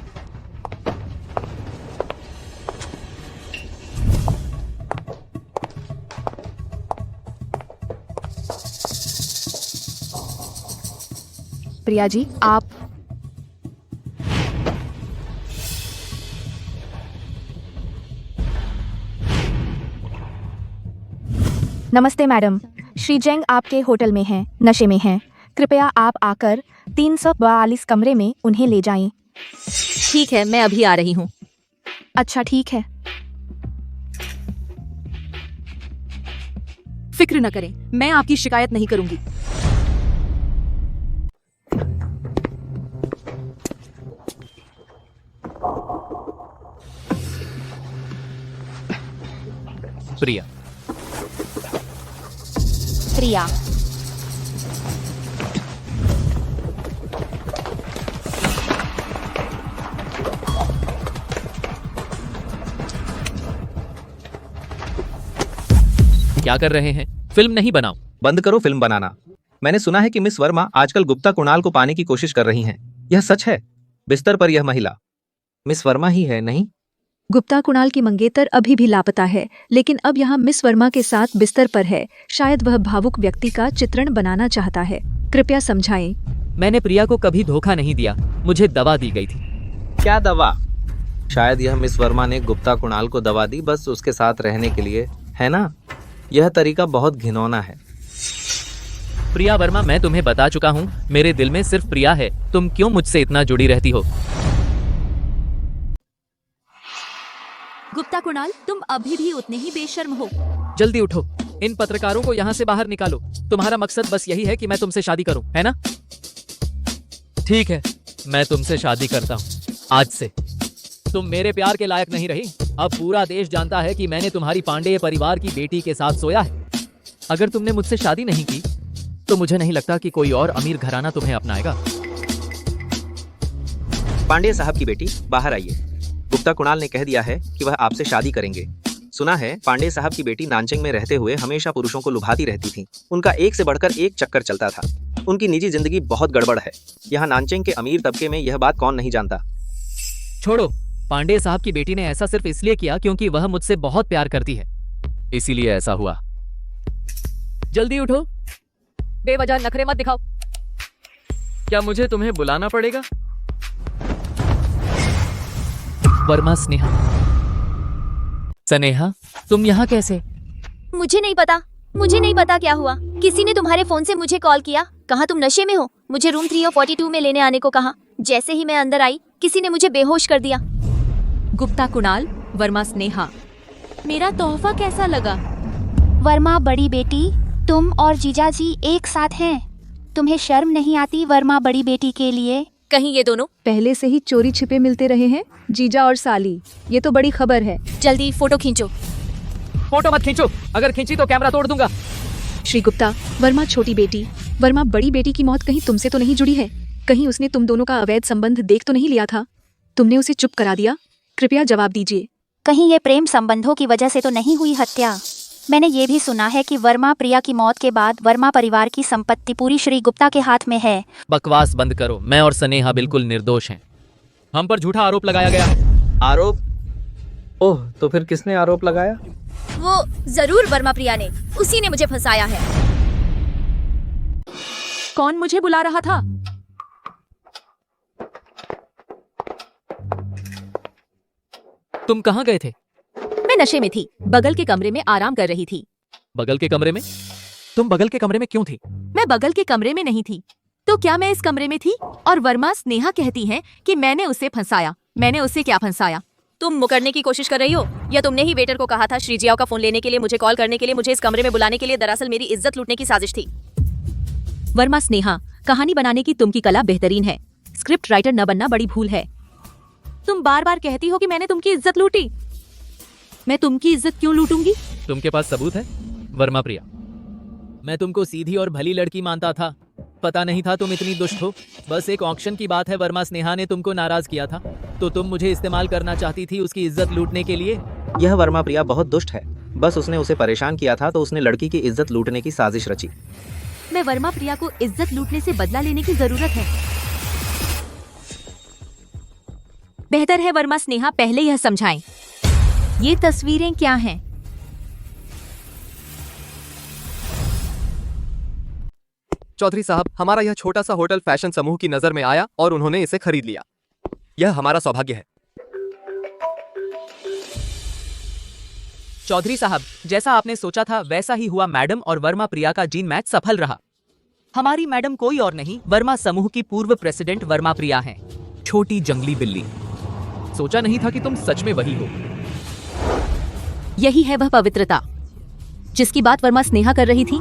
प्रिया जी, आप नमस्ते मैडम, श्री जैंग आपके होटल में हैं, नशे में हैं। कृपया आप आकर 342 कमरे में उन्हें ले जाएं। ठीक है, मैं अभी आ रही हूँ। अच्छा, ठीक है। फिक्र न करें, मैं आपकी शिकायत नहीं करूंगी। प्रिया। प्रिया, क्या कर रहे हैं? फिल्म नहीं बनाओ। बंद करो फिल्म बनाना। मैंने सुना है कि मिस वर्मा आजकल गुप्ता कुणाल को पाने की कोशिश कर रही हैं। यह सच है? बिस्तर पर यह महिला मिस वर्मा ही है, नहीं? गुप्ता कुणाल की मंगेतर अभी भी लापता है, लेकिन अब यहाँ मिस वर्मा के साथ बिस्तर पर है। शायद वह भावुक व्यक्ति का चित्रण बनाना चाहता है। कृपया समझाएं। मैंने प्रिया को कभी धोखा नहीं दिया, मुझे दवा दी गई थी। क्या दवा? शायद यह मिस वर्मा ने गुप्ता कुणाल को दवा दी, बस उसके साथ रहने के लिए, है ना? यह तरीका बहुत घिनौना है। प्रिया वर्मा, मैं तुम्हें बता चुका हूँ, मेरे दिल में सिर्फ प्रिया है। तुम क्यों मुझसे इतना जुड़ी रहती हो? गुप्ता कुणाल, तुम अभी भी उतने ही बेशर्म हो। जल्दी उठो, इन पत्रकारों को यहाँ से बाहर निकालो। तुम्हारा मकसद बस यही है कि मैं तुमसे शादी करूं, है ना? ठीक है, मैं तुमसे शादी करता हूँ। आज से तुम मेरे प्यार के लायक नहीं रही। अब पूरा देश जानता है कि मैंने तुम्हारी पांडेय परिवार की बेटी के साथ सोया है। अगर तुमने मुझसे शादी नहीं की तो मुझे नहीं लगता कि कोई और अमीर घराना तुम्हें अपनाएगा। पांडे साहब की बेटी बाहर आइए। गुप्ता कुणाल ने कह दिया है कि वह आपसे शादी करेंगे। सुना है पांडे साहब की बेटी नानचेंग में रहते हुए हमेशा पुरुषों को लुभाती रहती थी। उनका एक से बढ़कर एक चक्कर चलता था। उनकी निजी जिंदगी बहुत गड़बड़ है। यहाँ नानचेंग के अमीर तबके में यह बात कौन नहीं जानता। छोड़ो, पांडे साहब की बेटी ने ऐसा सिर्फ इसलिए किया क्योंकि वह मुझसे बहुत प्यार करती है, इसीलिए ऐसा हुआ। जल्दी उठो, बेवजह नखरे मत दिखाओ। क्या मुझे तुम्हें बुलाना पड़ेगा? वर्मा स्नेहा। स्नेहा, तुम यहाँ कैसे? मुझे नहीं पता क्या हुआ। किसी ने तुम्हारे फोन से मुझे कॉल किया, कहा तुम नशे में हो। मुझे रूम 342 में लेने आने को कहा। जैसे ही मैं अंदर आई, किसी ने मुझे बेहोश कर दिया। गुप्ता कुणाल, वर्मा स्नेहा। मेरा तोहफा कैसा लगा? वर्मा बड़ी बेटी, तुम और जीजा जी एक साथ हैं। तुम्हें शर्म नहीं आती वर्मा बड़ी बेटी के लिए? कहीं ये दोनों पहले से ही चोरी छिपे मिलते रहे हैं, जीजा और साली। ये तो बड़ी खबर है। जल्दी फोटो खींचो। फोटो मत खींचो, अगर खींची तो कैमरा तोड़ दूंगा। श्री गुप्ता, वर्मा छोटी बेटी, वर्मा बड़ी बेटी की मौत कहीं तुमसे तो नहीं जुड़ी है? कहीं उसने तुम दोनों का अवैध संबंध देख तो नहीं लिया था? तुमने उसे चुप करा दिया? कृपया जवाब दीजिए। कहीं ये प्रेम संबंधों की वजह से तो नहीं हुई हत्या? मैंने ये भी सुना है कि वर्मा प्रिया की मौत के बाद वर्मा परिवार की संपत्ति पूरी श्री गुप्ता के हाथ में है। बकवास बंद करो, मैं और स्नेहा बिल्कुल निर्दोष हैं। हम पर झूठा आरोप लगाया गया। आरोप? ओह, तो फिर किसने आरोप लगाया? वो जरूर वर्मा प्रिया ने, उसी ने मुझे फंसाया है। कौन मुझे बुला रहा था? तुम कहाँ गए थे? मैं नशे में थी, बगल के कमरे में आराम कर रही थी। बगल के कमरे में? तुम बगल के कमरे में क्यों थी? मैं बगल के कमरे में नहीं थी, तो क्या मैं इस कमरे में थी? और वर्मा स्नेहा कहती हैं कि मैंने उसे फंसाया। मैंने उसे क्या फंसाया? तुम मुकरने की कोशिश कर रही हो, या तुमने ही वेटर को कहा था श्रीजियाओ का फोन लेने के लिए, मुझे कॉल करने के लिए, मुझे इस कमरे में बुलाने के लिए? दरअसल मेरी इज्जत लूटने की साजिश थी। वर्मा स्नेहा, कहानी बनाने की तुम की कला बेहतरीन है, स्क्रिप्ट राइटर न बनना बड़ी भूल है। तुम बार बार कहती हो कि मैंने तुमकी इज्जत लूटी। मैं तुमकी इज्जत क्यों लूटूंगी? तुमके पास सबूत है? वर्मा प्रिया, मैं तुमको सीधी और भली लड़की मानता था, पता नहीं था तुम इतनी दुष्ट हो। बस एक ऑक्शन की बात है, वर्मा स्नेहा ने तुमको नाराज किया था, तो तुम मुझे इस्तेमाल करना चाहती थी उसकी इज्जत लूटने के लिए। यह वर्मा प्रिया बहुत दुष्ट है। बस उसने उसे परेशान किया था तो उसने लड़की की इज्जत लूटने की साजिश रची। मैं वर्मा प्रिया को इज्जत लूटने से बदला लेने की जरूरत है। बेहतर है वर्मा स्नेहा पहले यह समझाएं। ये तस्वीरें क्या हैं? चौधरी साहब, हमारा यह छोटा सा होटल फैशन समूह की नजर में आया और उन्होंने इसे खरीद लिया। यह हमारा सौभाग्य है। चौधरी साहब, जैसा आपने सोचा था वैसा ही हुआ। मैडम और वर्मा प्रिया का जीन मैच सफल रहा। हमारी मैडम कोई और नहीं, वर्मा समूह की पूर्व प्रेसिडेंट वर्मा प्रिया हैं। छोटी जंगली बिल्ली, सोचा नहीं था कि तुम सच में वही हो। यही है वह पवित्रता जिसकी बात वर्मा स्नेहा कर रही थी।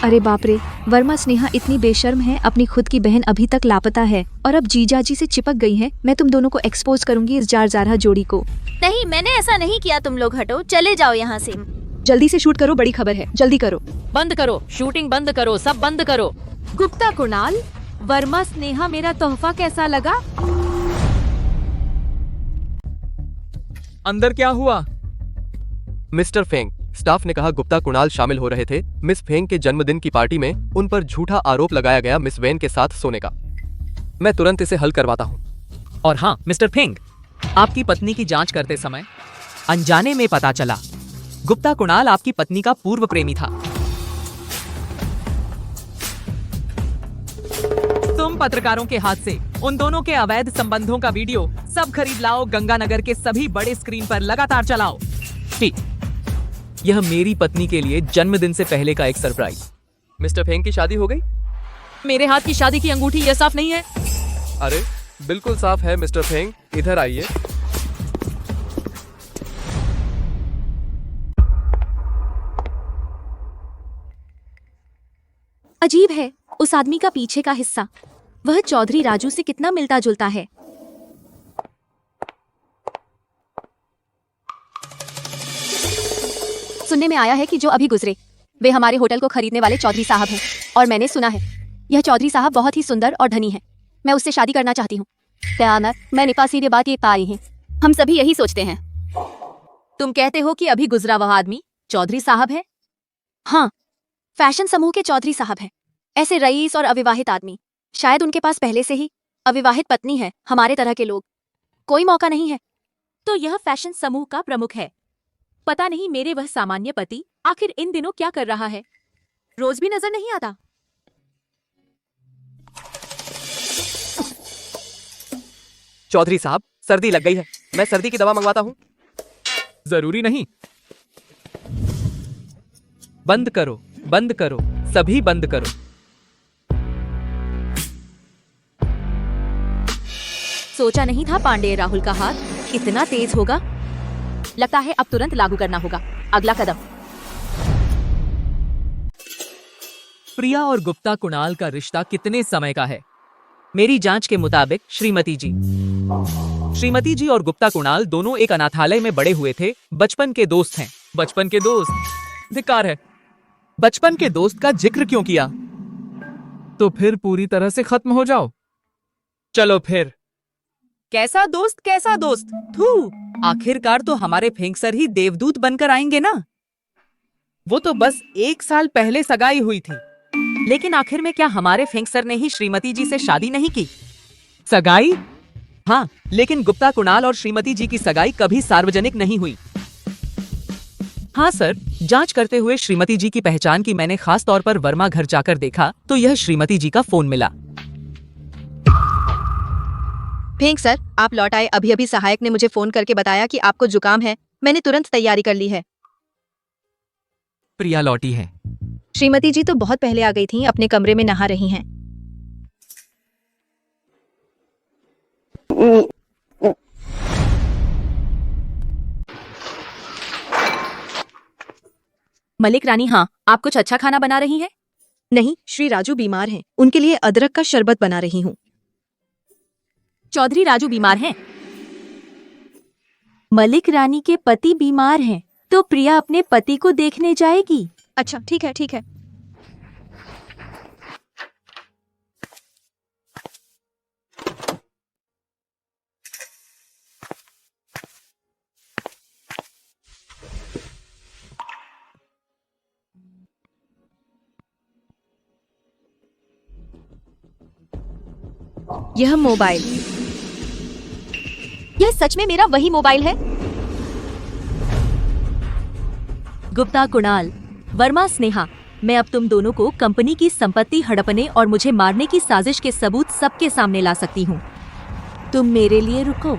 अरे बाप रे, वर्मा स्नेहा इतनी बेशर्म है, अपनी खुद की बहन अभी तक लापता है और अब जीजा जी से चिपक गई है। मैं तुम दोनों को एक्सपोज करूंगी, इस जार जारहा जोड़ी को। नहीं, मैंने ऐसा नहीं किया। तुम लोग हटो, चले जाओ यहाँ से। जल्दी से शूट करो, बड़ी खबर है, जल्दी करो। बंद करो, शूटिंग बंद करो, सब बंद करो। गुप्ता कुणाल, वर्मा स्नेहा मेरा तोहफा कैसा लगा? अंदर क्या हुआ? मिस्टर फेंग, स्टाफ ने कहा गुप्ता कुणाल शामिल हो रहे थे मिस फेंग के जन्मदिन की पार्टी में। उन पर झूठा आरोप लगाया गया मिस वेन के साथ सोने का। मैं तुरंत इसे हल करवाता हूँ। और हाँ मिस्टर फेंग, आपकी पत्नी की जांच करते समय अनजाने में पता चला गुप्ता कुणाल आपकी पत्नी का पूर्व प्रेमी था। तुम पत्रकारों के हाथ से उन दोनों के अवैध संबंधों का वीडियो सब खरीद लाओ, गंगानगर के सभी बड़े स्क्रीन पर लगातार चलाओ। ठीक, यह मेरी पत्नी के लिए जन्मदिन से पहले का एक सरप्राइज। मिस्टर फेंग की शादी हो गई? मेरे हाथ की शादी की अंगूठी यह साफ नहीं है? अरे बिल्कुल साफ है मिस्टर फेंग, इधर आइए। अजीब है, उस आदमी का पीछे का हिस्सा, वह चौधरी राजू से कितना मिलता जुलता है। सुनने में आया है कि जो अभी गुजरे वे हमारे होटल को खरीदने वाले चौधरी साहब हैं, और मैंने सुना है यह चौधरी साहब बहुत ही सुंदर और धनी है। मैं उससे शादी करना चाहती हूँ। भयानक, मैंने पास ये बात ये पाई है। हम सभी यही सोचते हैं। तुम कहते हो कि अभी गुजरा वह आदमी चौधरी साहब है? हाँ, फैशन समूह के चौधरी साहब है। ऐसे रईस और अविवाहित आदमी, शायद उनके पास पहले से ही अविवाहित पत्नी है। हमारे तरह के लोग, कोई मौका नहीं है। तो यह फैशन समूह का प्रमुख है। पता नहीं मेरे वह सामान्य पति आखिर इन दिनों क्या कर रहा है, रोज भी नजर नहीं आता। चौधरी साहब, सर्दी लग गई है, मैं सर्दी की दवा मंगवाता हूँ। जरूरी नहीं। बंद करो, बंद करो, सभी बंद करो। सोचा नहीं था पांडे राहुल का हाथ इतना तेज होगा। लगता है अब तुरंत लागू करना होगा अगला कदम। प्रिया और गुप्ता कुणाल का रिश्ता कितने समय का है? मेरी जांच के मुताबिक श्रीमती जी और गुप्ता कुणाल दोनों एक अनाथालय में बड़े हुए थे। बचपन के दोस्त हैं। बचपन के दोस्त? धिक्कार है। बचपन के दोस्त का जिक्र क्यों किया? तो फिर पूरी तरह से खत्म हो जाओ। चलो फिर। कैसा दोस्त? थू, आखिरकार तो हमारे फेंकसर ही देवदूत बनकर आएंगे ना। वो तो बस 1 साल पहले सगाई हुई थी। लेकिन आखिर में क्या हमारे फेंकसर ने ही श्रीमती जी से शादी नहीं की? सगाई? हाँ, लेकिन गुप्ता कुणाल और श्रीमती जी की सगाई कभी सार्वजनिक नहीं हुई। हाँ सर, जांच करते हुए श्रीमती जी की पहचान की मैंने खास तौर पर वर्मा घर जाकर देखा तो यह श्रीमती जी का फोन मिला। फेंक सर, आप लौट आए। अभी अभी सहायक ने मुझे फोन करके बताया कि आपको जुकाम है। मैंने तुरंत तैयारी कर ली है। प्रिया लौटी है। श्रीमती जी तो बहुत पहले आ गई थीं, अपने कमरे में नहा रही हैं। मलिक रानी, हाँ, आप कुछ अच्छा खाना बना रही हैं? नहीं, श्री राजू बीमार हैं, उनके लिए अदरक का शरबत बना रही हूँ। चौधरी राजू बीमार हैं? मलिक रानी के पति बीमार हैं, तो प्रिया अपने पति को देखने जाएगी। अच्छा, ठीक है, ठीक है। यह मोबाइल, यह सच में मेरा वही मोबाइल है? गुप्ता कुणाल, वर्मा स्नेहा, मैं अब तुम दोनों को कंपनी की संपत्ति हड़पने और मुझे मारने की साजिश के सबूत सबके सामने ला सकती हूँ। तुम मेरे लिए रुको।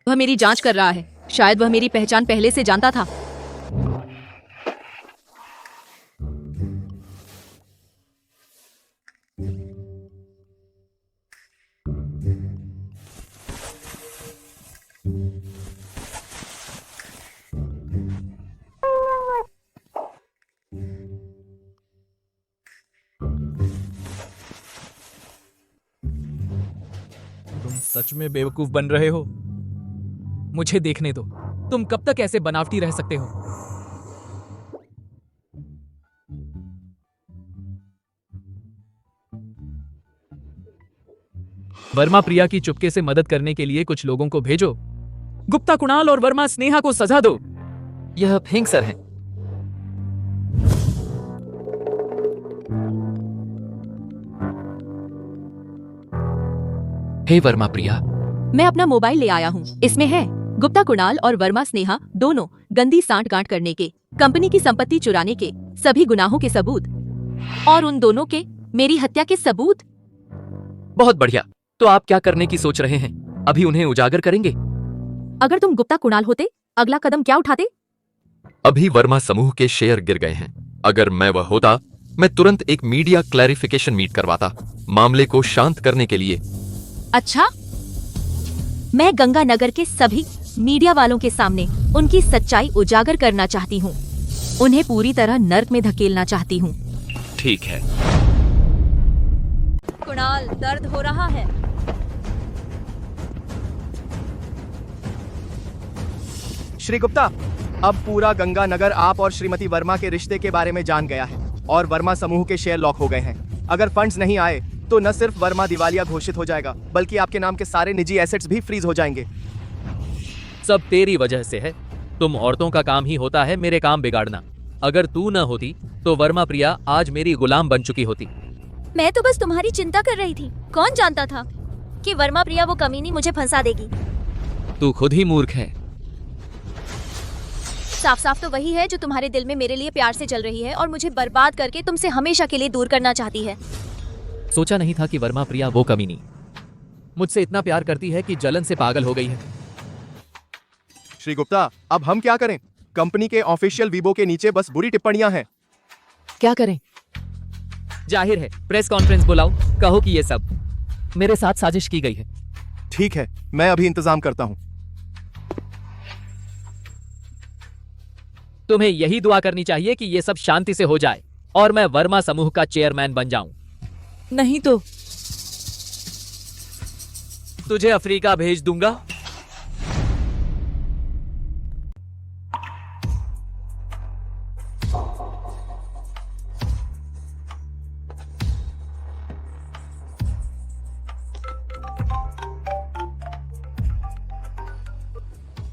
वह मेरी जांच कर रहा है। शायद वह मेरी पहचान पहले से जानता था। तुम सच में बेवकूफ बन रहे हो। मुझे देखने दो, तुम कब तक ऐसे बनावटी रह सकते हो? वर्मा प्रिया की चुपके से मदद करने के लिए कुछ लोगों को भेजो। गुप्ता कुणाल और वर्मा स्नेहा को सजा दो। यह फेंकसर है। हे वर्मा प्रिया, मैं अपना मोबाइल ले आया हूँ। इसमें है गुप्ता कुणाल और वर्मा स्नेहा दोनों गंदी सांठगांठ करने के, कंपनी की संपत्ति चुराने के सभी गुनाहों के सबूत, और उन दोनों के मेरी हत्या के सबूत। बहुत बढ़िया। तो आप क्या करने की सोच रहे हैं? अभी उन्हें उजागर करेंगे? अगर तुम गुप्ता कुणाल होते, अगला कदम क्या उठाते? अभी वर्मा समूह के शेयर गिर गए हैं। अगर मैं वह होता, मैं तुरंत एक मीडिया क्लैरिफिकेशन मीट करवाता, मामले को शांत करने के लिए। अच्छा, मैं गंगानगर के सभी मीडिया वालों के सामने उनकी सच्चाई उजागर करना चाहती हूँ। उन्हें पूरी तरह नर्क में धकेलना चाहती हूँ। ठीक है। कुणाल, दर्द हो रहा है। श्री गुप्ता, अब पूरा गंगानगर आप और श्रीमती वर्मा के रिश्ते के बारे में जान गया है और वर्मा समूह के शेयर लॉक हो गए हैं। अगर फंड्स नहीं आए तो न सिर्फ वर्मा दिवालिया घोषित हो जाएगा, बल्कि आपके नाम के सारे निजी एसेट्स भी फ्रीज हो जाएंगे। सब तेरी वजह से है। तुम औरतों का काम ही होता है मेरे काम बिगाड़ना। अगर तू न होती तो वर्मा प्रिया आज मेरी गुलाम बन चुकी होती। मैं तो बस तुम्हारी चिंता कर रही थी। कौन जानता था कि वर्मा प्रिया वो कमीनी मुझे फंसा देगी। तू खुद ही मूर्ख है। साफ साफ तो वही है जो तुम्हारे दिल में मेरे लिए प्यार से चल रही है और मुझे बर्बाद करके तुमसे हमेशा के लिए दूर करना चाहती है। सोचा नहीं था कि वर्मा प्रिया वो कमीनी मुझसे इतना प्यार करती है कि जलन से पागल हो गई है। श्री गुप्ता, अब हम क्या करें? कंपनी के ऑफिशियल वीबो के नीचे बस बुरी टिप्पणियां हैं। क्या करें? जाहिर है प्रेस कॉन्फ्रेंस बुलाओ, कहो कि ये सब मेरे साथ साजिश की गई है। ठीक है, मैं अभी इंतजाम करता हूँ। तुम्हें यही दुआ करनी चाहिए कि ये सब शांति से हो जाए और मैं वर्मा समूह का चेयरमैन बन जाऊं। नहीं तो तुझे अफ्रीका भेज दूंगा।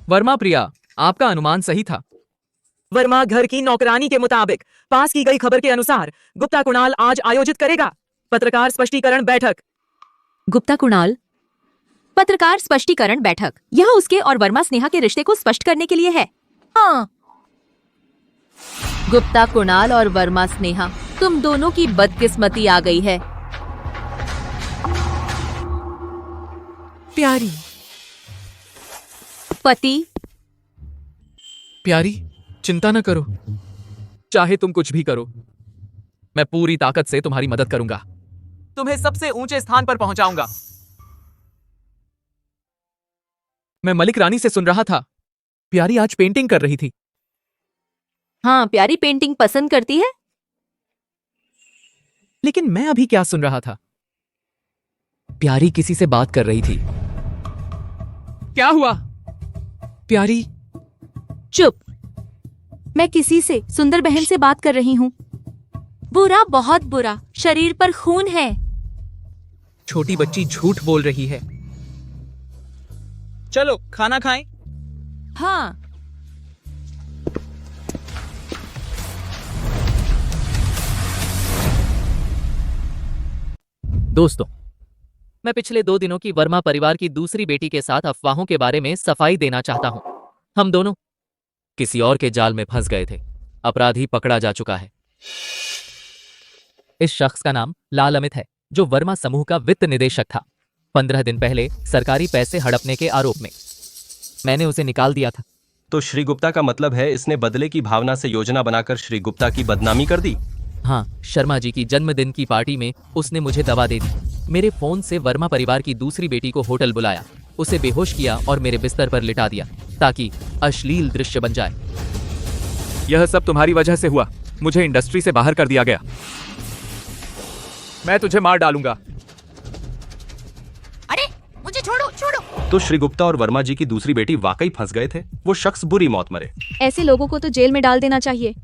वर्मा प्रिया, आपका अनुमान सही था। वर्मा घर की नौकरानी के मुताबिक पास की गई खबर के अनुसार गुप्ता कुणाल आज आयोजित करेगा पत्रकार स्पष्टीकरण बैठक। गुप्ता कुणाल पत्रकार स्पष्टीकरण बैठक, यह उसके और वर्मा स्नेहा के रिश्ते को स्पष्ट करने के लिए है। हाँ, गुप्ता कुणाल और वर्मा स्नेहा, तुम दोनों की बदकिस्मती आ गई है। प्यारी, पति, प्यारी, चिंता न करो। चाहे तुम कुछ भी करो, मैं पूरी ताकत से तुम्हारी मदद करूंगा। तुम्हें सबसे ऊंचे स्थान पर पहुंचाऊंगा। मैं मलिक रानी से सुन रहा था, प्यारी आज पेंटिंग कर रही थी। हाँ, प्यारी पेंटिंग पसंद करती है। लेकिन मैं अभी क्या सुन रहा था? प्यारी किसी से बात कर रही थी। क्या हुआ? प्यारी चुप। मैं किसी से, सुंदर बहन से बात कर रही हूँ। बुरा, बहुत बुरा, शरीर पर खून है। छोटी बच्ची झूठ बोल रही है। चलो खाना खाएं। हाँ, दोस्तों, मैं पिछले 2 दिनों की वर्मा परिवार की दूसरी बेटी के साथ अफवाहों के बारे में सफाई देना चाहता हूं। हम दोनों किसी और के जाल में फंस गए थे। अपराधी पकड़ा जा चुका है। इस शख्स का नाम लाल अमित है, जो वर्मा समूह का वित्त निदेशक था। 15 दिन पहले सरकारी पैसे हड़पने के आरोप में मैंने उसे निकाल दिया था। तो श्री गुप्ता का मतलब है इसने बदले की भावना से योजना बनाकर श्री गुप्ता की बदनामी कर दी। हाँ, शर्मा जी की जन्मदिन की पार्टी में उसने मुझे दवा दे दी। मेरे फोन से वर्मा परिवार की दूसरी बेटी को होटल बुलाया, उसे बेहोश किया और मेरे बिस्तर पर लिटा दिया ताकि अश्लील दृश्य बन जाए। यह सब तुम्हारी वजह से हुआ। मुझे इंडस्ट्री से बाहर कर दिया गया। मैं तुझे मार डालूंगा। अरे मुझे छोड़ो, छोड़ो। तो श्री गुप्ता और वर्मा जी की दूसरी बेटी वाकई फंस गए थे। वो शख्स बुरी मौत मरे। ऐसे लोगों को तो जेल में डाल देना चाहिए।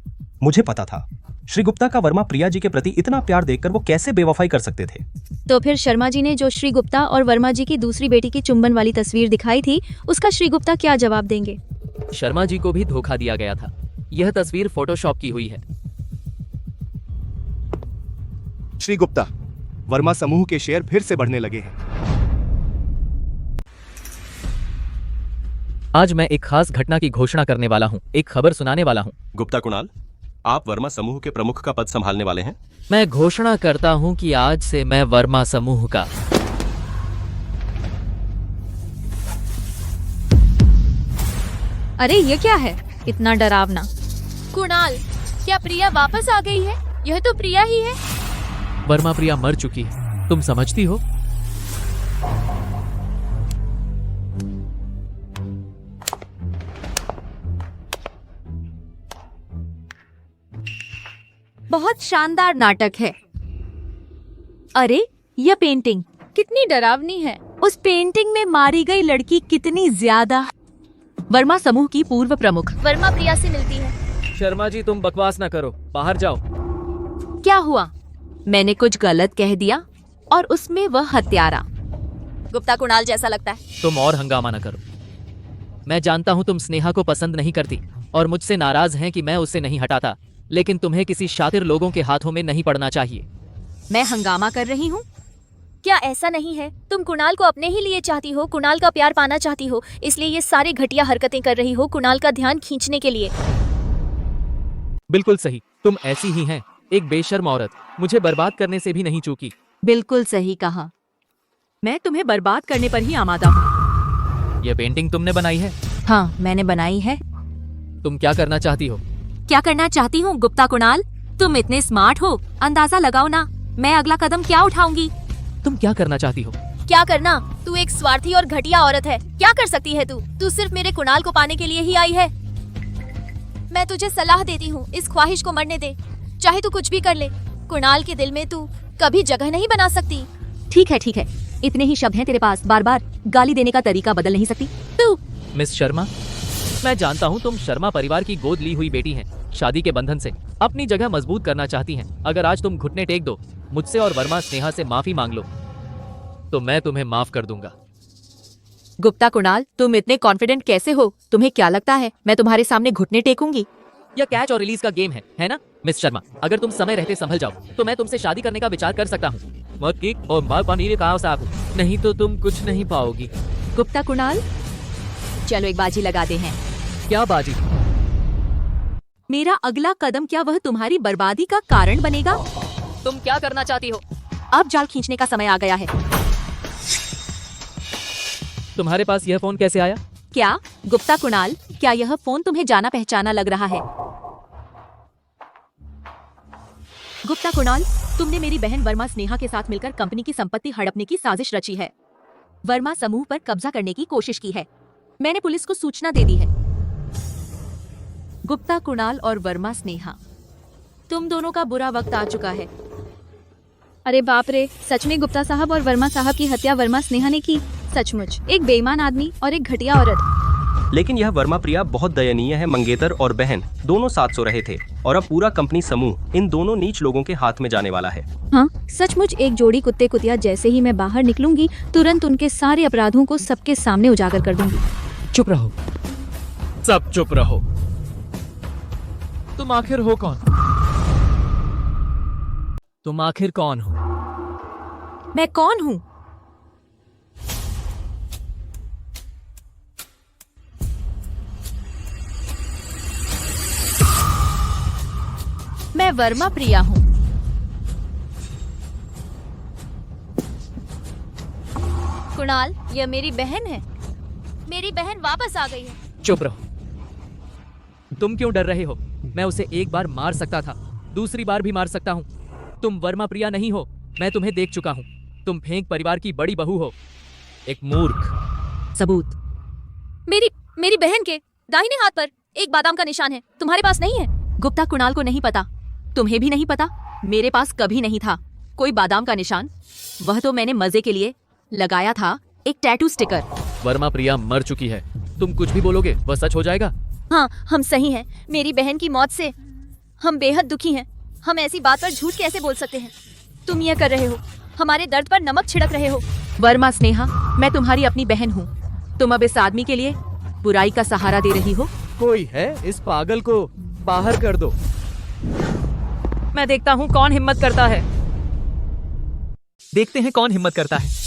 मुझे पता था श्री गुप्ता का वर्मा प्रिया जी के प्रति इतना प्यार देखकर वो कैसे बेवफाई कर सकते थे। तो फिर शर्मा जी ने जो श्री गुप्ता और वर्मा जी की दूसरी बेटी की चुंबन वाली तस्वीर दिखाई थी, उसका श्री गुप्ता क्या जवाब देंगे? शर्मा जी को भी धोखा दिया गया था। यह तस्वीर फोटोशॉप की हुई है। श्री गुप्ता, वर्मा समूह के शेयर फिर से बढ़ने लगे हैं। आज मैं एक खास घटना की घोषणा करने वाला हूँ, एक खबर सुनाने वाला हूँ। गुप्ता कुणाल, आप वर्मा समूह के प्रमुख का पद संभालने वाले हैं। मैं घोषणा करता हूँ कि आज से मैं वर्मा समूह का अरे ये क्या है, इतना डरावना? कुणाल, क्या प्रिया वापस आ गई है? यह तो प्रिया ही है। वर्मा प्रिया मर चुकी है, तुम समझती हो? बहुत शानदार नाटक है। अरे यह पेंटिंग कितनी डरावनी है। उस पेंटिंग में मारी गई लड़की कितनी ज्यादा। वर्मा समूह की पूर्व प्रमुख। वर्मा प्रिया से मिलती है। शर्मा जी तुम बकवास ना करो, बाहर जाओ। क्या हुआ? मैंने कुछ गलत कह दिया और उसमें वह हत्यारा। गुप्ता कुणाल जैसा लगता है। तुम और हंगामा न करो। मैं जानता हूँ तुम स्नेहा को पसंद नहीं करती और मुझसे नाराज हैं कि मैं उसे नहीं हटाता, लेकिन तुम्हें किसी शातिर लोगों के हाथों में नहीं पड़ना चाहिए। मैं हंगामा कर रही हूँ? क्या ऐसा नहीं है? तुम कुणाल को अपने ही लिए चाहती हो, कुणाल का प्यार पाना चाहती हो, इसलिए ये सारे घटिया हरकतें कर रही हो कुणाल का ध्यान खींचने के लिए। बिल्कुल सही, तुम ऐसी ही हैं, एक बेशर्म औरत, मुझे बर्बाद करने से भी नहीं चूकी। बिल्कुल सही कहा। मैं तुम्हें बर्बाद करने पर ही आमादा हूँ। ये पेंटिंग तुमने बनाई है? हाँ, मैंने बनाई है। तुम क्या करना चाहती हो? क्या करना चाहती हूँ गुप्ता कुणाल? तुम इतने स्मार्ट हो, अंदाजा लगाओ ना मैं अगला कदम क्या उठाऊंगी। तुम क्या करना चाहती हो? क्या करना? तू एक स्वार्थी और घटिया औरत है। क्या कर सकती है तू सिर्फ मेरे कुणाल को पाने के लिए ही आई है। मैं तुझे सलाह देती हूँ, इस ख्वाहिश को मरने दे, चाहे तू कुछ भी कर ले। कुणाल के दिल में तू कभी जगह नहीं बना सकती। ठीक है, इतने ही शब्द हैं तेरे पास, बार बार गाली देने का तरीका बदल नहीं सकती तू। मिस शर्मा, मैं जानता हूँ तुम शर्मा परिवार की गोद ली हुई बेटी हैं। शादी के बंधन से अपनी जगह मजबूत करना चाहती हैं। अगर आज तुम घुटने टेक दो, मुझसे और वर्मा स्नेहा से माफी मांग लो, तो मैं तुम्हें माफ कर दूंगा। गुप्ता कुणाल, तुम इतने कॉन्फिडेंट कैसे हो? तुम्हें क्या लगता है मैं तुम्हारे सामने घुटने टेकूंगी? यह कैच और रिलीज का गेम है ना? मिस शर्मा, अगर तुम समय रहते संभल जाओ तो मैं तुमसे शादी करने का विचार कर सकता हूँ। मत किक और मार पानी कहा साहब, नहीं तो तुम कुछ नहीं पाओगी। गुप्ता कुणाल, चलो एक बाजी लगाते हैं। क्या बाजी? मेरा अगला कदम क्या वह तुम्हारी बर्बादी का कारण बनेगा? तुम क्या करना चाहती हो? अब जाल खींचने का समय आ गया है। तुम्हारे पास यह फोन कैसे आया? क्या गुप्ता कुणाल, क्या यह फोन तुम्हें जाना पहचाना लग रहा है? गुप्ता कुणाल, तुमने मेरी बहन वर्मा स्नेहा के साथ मिलकर कंपनी की संपत्ति हड़पने की साजिश रची है। वर्मा समूह पर कब्जा करने की कोशिश की है। मैंने पुलिस को सूचना दे दी है। गुप्ता कुणाल और वर्मा स्नेहा, तुम दोनों का बुरा वक्त आ चुका है। अरे बाप रे, सच में गुप्ता साहब और वर्मा साहब की हत्या वर्मा स्नेहा ने की? सचमुच एक बेईमान आदमी और एक घटिया औरत। लेकिन यह वर्मा प्रिया बहुत दयनीय है। मंगेतर और बहन दोनों साथ सो रहे थे और अब पूरा कंपनी समूह इन दोनों नीच लोगों के हाथ में जाने वाला है। हाँ, सचमुच एक जोड़ी कुत्ते कुतिया जैसे ही मैं बाहर निकलूंगी, तुरंत उनके सारे अपराधों को सबके सामने उजागर कर दूंगी। चुप रहो, सब चुप रहो। तुम आखिर हो कौन? तुम आखिर कौन हो? मैं कौन हूँ? मैं वर्मा प्रिया हूँ। कुणाल, यह मेरी बहन है। मेरी बहन वापस आ गई है। चुप रहो। तुम क्यों डर रहे हो? मैं उसे एक बार मार सकता था, दूसरी बार भी मार सकता हूँ। तुम वर्मा प्रिया नहीं हो, मैं तुम्हें देख चुका हूँ। तुम फेंक परिवार की बड़ी बहू हो, एक मूर्ख। सबूत? मेरी बहन के दाहिने हाथ पर एक बादाम का निशान है, तुम्हारे पास नहीं है? गुप्ता कुणाल को नहीं पता, तुम्हें भी नहीं पता, मेरे पास कभी नहीं था कोई बादाम का निशान। वह तो मैंने मजे के लिए लगाया था, एक टैटू स्टिकर। वर्मा प्रिया मर चुकी है, तुम कुछ भी बोलोगे वह सच हो जाएगा। हाँ, हम सही हैं। मेरी बहन की मौत से हम बेहद दुखी हैं। हम ऐसी बात पर झूठ कैसे बोल सकते हैं? तुम यह कर रहे हो, हमारे दर्द पर नमक छिड़क रहे हो। वर्मा स्नेहा, मैं तुम्हारी अपनी बहन हूँ। तुम अब इस आदमी के लिए बुराई का सहारा दे रही हो। कोई है, इस पागल को बाहर कर दो। मैं देखता हूँ कौन हिम्मत करता है। देखते हैं कौन हिम्मत करता है।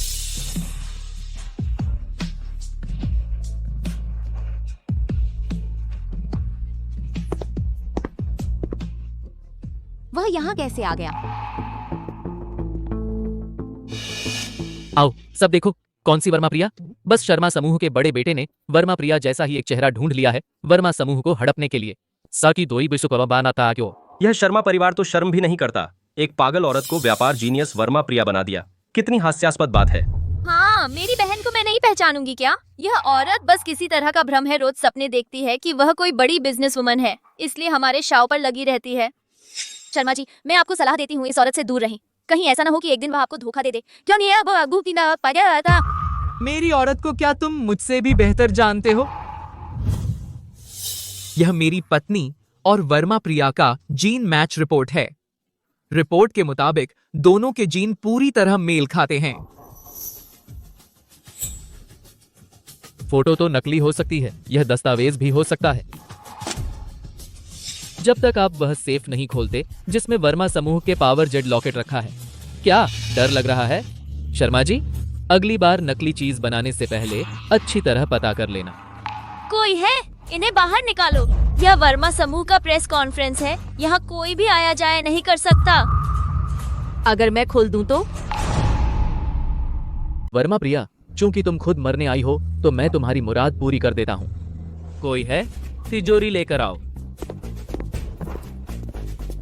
वह यहाँ कैसे आ गया? आओ सब देखो, कौन सी वर्मा प्रिया? बस शर्मा समूह के बड़े बेटे ने वर्मा प्रिया जैसा ही एक चेहरा ढूंढ लिया है वर्मा समूह को हड़पने के लिए। साकी दोई बिसुकबाना था क्यों? यह शर्मा परिवार तो शर्म भी नहीं करता। एक पागल औरत को व्यापार जीनियस वर्मा प्रिया बना दिया। कितनी हास्यास्पद बात है। हाँ, मेरी बहन को मैं नहीं पहचानूंगी क्या? यह औरत बस किसी तरह का भ्रम है। रोज सपने देखती है कि वह कोई बड़ी बिजनेस वुमन है, इसलिए हमारे शाव पर लगी रहती है। शर्मा जी, मैं आपको सलाह देती हूँ, इस औरत से दूर रहें। कहीं ऐसा ना हो कि एक दिन वह आपको धोखा दे दे। क्यों नहीं है अब गुप्ती ना पाया था। मेरी औरत को क्या तुम मुझसे भी बेहतर जानते हो? यह मेरी पत्नी और वर्मा प्रिया का जीन मैच रिपोर्ट है। रिपोर्ट के मुताबिक दोनों के जीन पूरी तरह मेल खाते हैं। फोटो तो नकली हो सकती है, यह दस्तावेज भी हो सकता है। जब तक आप वह सेफ नहीं खोलते जिसमें वर्मा समूह के पावर जेड लॉकेट रखा है। क्या डर लग रहा है? शर्मा जी, अगली बार नकली चीज बनाने से पहले अच्छी तरह पता कर लेना। कोई है? इन्हें बाहर निकालो। यह वर्मा समूह का प्रेस कॉन्फ्रेंस है, यहाँ कोई भी आया जाया नहीं कर सकता। अगर मैं खोल दूं तो? वर्मा प्रिया, चूंकि तुम खुद मरने आई हो तो मैं तुम्हारी मुराद पूरी कर देता हूँ। कोई है? तिजोरी लेकर आओ।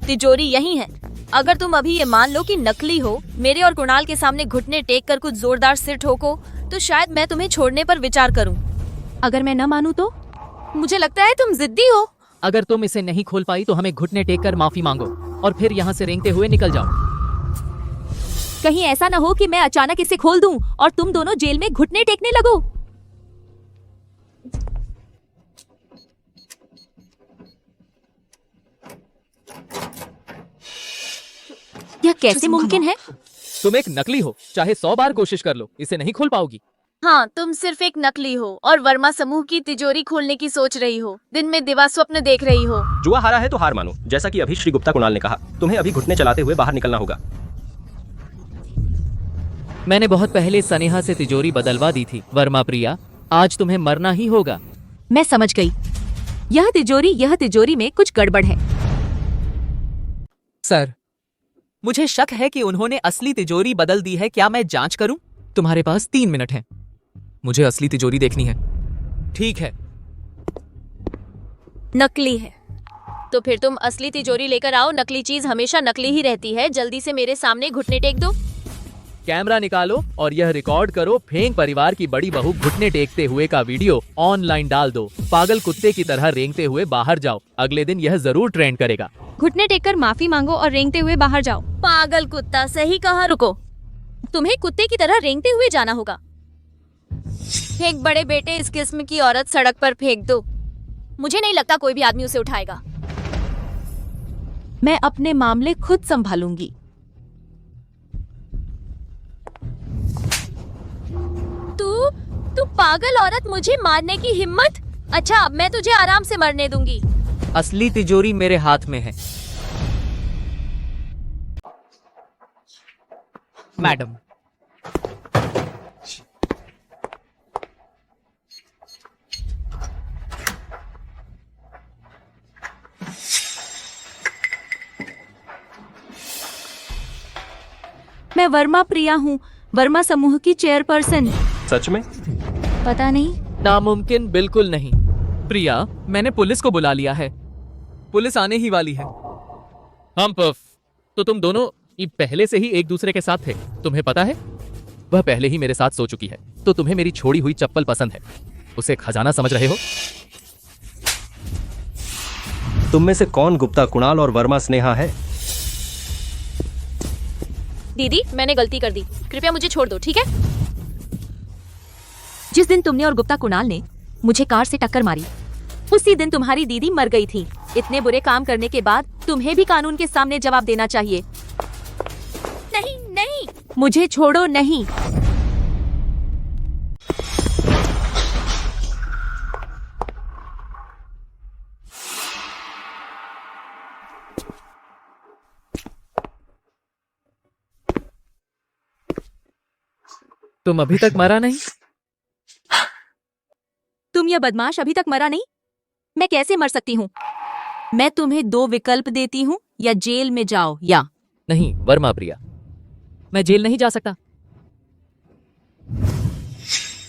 तिजोरी यही है। अगर तुम अभी ये मान लो कि नकली हो, मेरे और कुणाल के सामने घुटने टेक कर कुछ जोरदार सिर ठोको, तो शायद मैं तुम्हें छोड़ने पर विचार करूं। अगर मैं न मानूं तो? मुझे लगता है तुम जिद्दी हो। अगर तुम इसे नहीं खोल पाई तो हमें घुटने टेक कर माफी मांगो और फिर यहाँ से रेंगते हुए निकल जाओ। कहीं ऐसा ना हो कि मैं अचानक इसे खोल दूं और तुम दोनों जेल में घुटने टेकने लगो। यह कैसे मुमकिन है? तुम एक नकली हो, चाहे 100 बार कोशिश कर लो, इसे नहीं खोल पाओगी। हाँ, तुम सिर्फ एक नकली हो और वर्मा समूह की तिजोरी खोलने की सोच रही हो। दिन में दिवा स्वप्न देख रही हो। जुआ हारा है तो हार मानो, जैसा कि अभी श्री गुप्ता कुणाल ने कहा। तुम्हें अभी घुटने चलाते हुए बाहर निकलना होगा। मैंने बहुत पहले सनेहा से तिजोरी बदलवा दी थी। वर्मा प्रिया, आज तुम्हें मरना ही होगा। मैं समझ गई। यह तिजोरी में कुछ गड़बड़ है। सर, मुझे शक है कि उन्होंने असली तिजोरी बदल दी है। क्या मैं जांच करूं? तुम्हारे पास 3 मिनट हैं। मुझे असली तिजोरी देखनी है। ठीक है। नकली है तो फिर तुम असली तिजोरी लेकर आओ। नकली चीज हमेशा नकली ही रहती है। जल्दी से मेरे सामने घुटने टेक दो। कैमरा निकालो और यह रिकॉर्ड करो। फेंग परिवार की बड़ी बहू घुटने टेकते हुए का वीडियो ऑनलाइन डाल दो। पागल कुत्ते की तरह रेंगते हुए बाहर जाओ। अगले दिन यह जरूर ट्रेंड करेगा। घुटने टेककर माफी मांगो और रेंगते हुए बाहर जाओ। पागल कुत्ता, सही कहा। रुको, तुम्हें कुत्ते की तरह रेंगते हुए जाना होगा। फेंक बड़े बेटे, इस किस्म की औरत सड़क पर फेंक दो। मुझे नहीं लगता कोई भी आदमी उसे उठाएगा। मैं अपने मामले खुद संभालूंगी। तू पागल औरत, मुझे मारने की हिम्मत? अच्छा, अब मैं तुझे आराम से मरने दूंगी। असली तिजोरी मेरे हाथ में है। मैडम, मैं वर्मा प्रिया हूँ, वर्मा समूह की चेयरपर्सन। सच में? पता नहीं। नामुमकिन बिल्कुल नहीं। प्रिया, मैंने पुलिस को बुला लिया है। पुलिस आने ही वाली है। हम पफ। तो तुम दोनों ये पहले से ही एक दूसरे के साथ थे, तुम्हें पता है? वह पहले ही मेरे साथ सो चुकी है। तो तुम्हें मेरी छोड़ी हुई चप्पल पसंद है, उसे खजाना समझ रहे हो? तुम में से कौन गुप्ता कुणाल और वर्मा स्नेहा है? दीदी, मैंने गलती कर दी, कृपया मुझे छोड़ दो, ठीक है? जिस दिन तुमने और गुप्ता कुणाल ने मुझे कार से टक्कर मारी, उसी दिन तुम्हारी दीदी मर गई थी। इतने बुरे काम करने के बाद तुम्हें भी कानून के सामने जवाब देना चाहिए। नहीं नहीं, मुझे छोड़ो। नहीं, तुम अभी तक मरा नहीं? तुम यह बदमाश अभी तक मरा नहीं? मैं कैसे मर सकती हूँ? मैं तुम्हें 2 विकल्प देती हूँ, या जेल में जाओ या नहीं वर्मा प्रिया, मैं जेल नहीं जा सकता।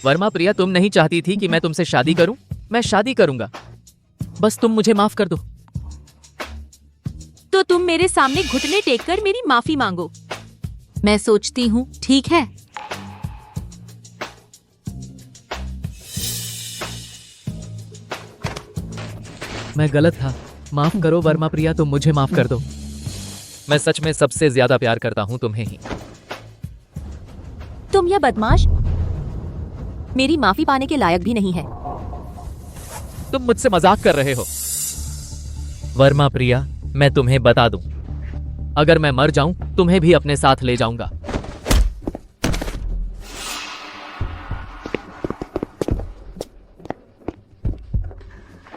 वर्मा प्रिया, तुम नहीं चाहती थी कि मैं तुमसे शादी करूं? मैं शादी करूंगा, बस तुम मुझे माफ कर दो। तो तुम मेरे सामने घुटने टेककर मेरी माफी मांगो। मैं सोचती हूँ ठीक है। मैं गलत था, माफ करो वर्मा प्रिया, तुम मुझे माफ कर दो। मैं सच में सबसे ज्यादा प्यार करता हूँ तुम्हें ही। तुम यह बदमाश मेरी माफी पाने के लायक भी नहीं है। तुम मुझसे मजाक कर रहे हो। वर्मा प्रिया, मैं तुम्हें बता दूं, अगर मैं मर जाऊं तुम्हें भी अपने साथ ले जाऊंगा।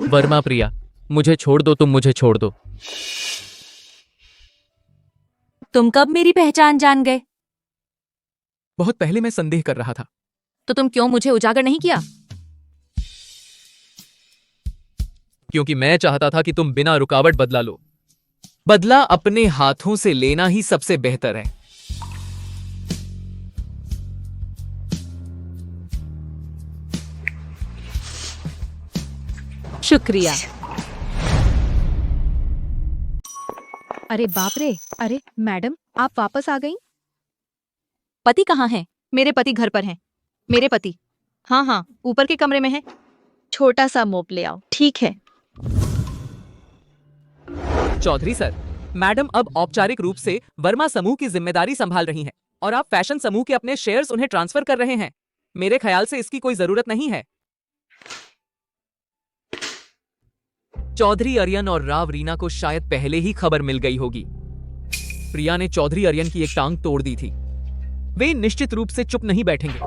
वर्मा प्रिया, मुझे छोड़ दो, तुम मुझे छोड़ दो। तुम कब मेरी पहचान जान गए? बहुत पहले मैं संदेह कर रहा था। तो तुम क्यों मुझे उजागर नहीं किया? क्योंकि मैं चाहता था कि तुम बिना रुकावट बदला लो। बदला अपने हाथों से लेना ही सबसे बेहतर है। शुक्रिया। अरे बाप रे, अरे मैडम आप वापस आ गई? पति कहाँ है? मेरे पति घर पर हैं। मेरे पति? हाँ हाँ, ऊपर के कमरे में है। छोटा सा मोप ले आओ। ठीक है। चौधरी सर, मैडम अब औपचारिक रूप से वर्मा समूह की जिम्मेदारी संभाल रही हैं और आप फैशन समूह के अपने शेयर्स उन्हें ट्रांसफर कर रहे हैं। मेरे ख्याल से इसकी कोई जरूरत नहीं है। चौधरी अरियन और राव रीना को शायद पहले ही खबर मिल गई होगी। प्रिया ने चौधरी अरियन की एक टांग तोड़ दी थी। वे निश्चित रूप से चुप नहीं बैठेंगे।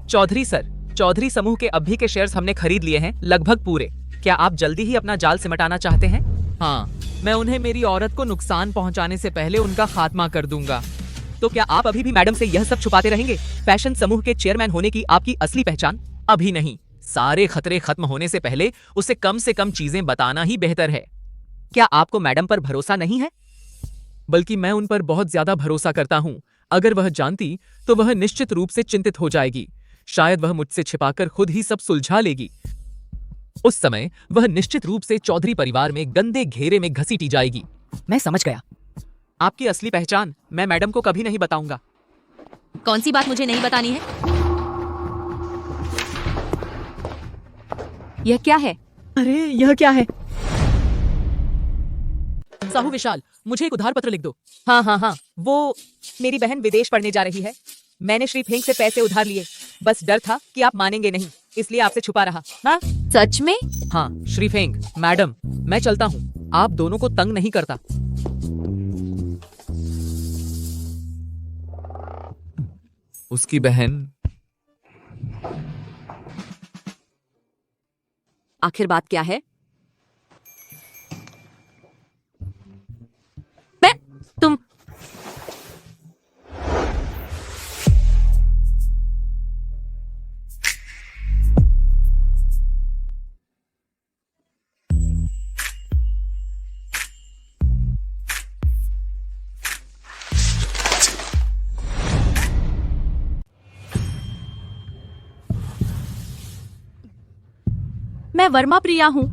चौधरी सर, चौधरी समूह के अभी के शेयर्स हमने खरीद लिए हैं, लगभग पूरे। क्या आप जल्दी ही अपना जाल सिमटाना चाहते हैं? हाँ, मैं उन्हें मेरी औरत को नुकसान पहुंचाने से पहले उनका खात्मा कर दूंगा। तो क्या आप अभी भी मैडम से यह सब छुपाते रहेंगे? फैशन समूह के चेयरमैन होने की आपकी असली पहचान अभी नहीं, सारे खतरे खत्म होने से पहले उसे कम से कम चीजें बताना ही बेहतर है। क्या आपको मैडम पर भरोसा नहीं है? बल्कि मैं उन पर बहुत ज्यादा भरोसा करता हूं। अगर वह जानती तो वह निश्चित रूप से चिंतित हो जाएगी। शायद वह मुझसे छिपाकर खुद ही सब सुलझा लेगी। उस समय वह निश्चित रूप से चौधरी परिवार में गंदे घेरे में घसीटी जाएगी। मैं समझ गया। आपकी असली पहचान मैं मैडम को कभी नहीं बताऊंगा। कौन सी बात मुझे नहीं बतानी है? यह क्या है? अरे यह क्या है? साहू विशाल, मुझे एक उधार पत्र लिख दो। हाँ, वो मेरी बहन विदेश पढ़ने जा रही है। मैंने श्री फेंग से पैसे उधार लिए। बस डर था कि आप मानेंगे नहीं, इसलिए आपसे छुपा रहा। हाँ सच में? हाँ श्री फेंग, मैडम मैं चलता हूँ। आप दोनों को तंग नहीं करता। उसकी बहन। आखिर बात क्या है? तुम मैं वर्मा प्रिया हूँ,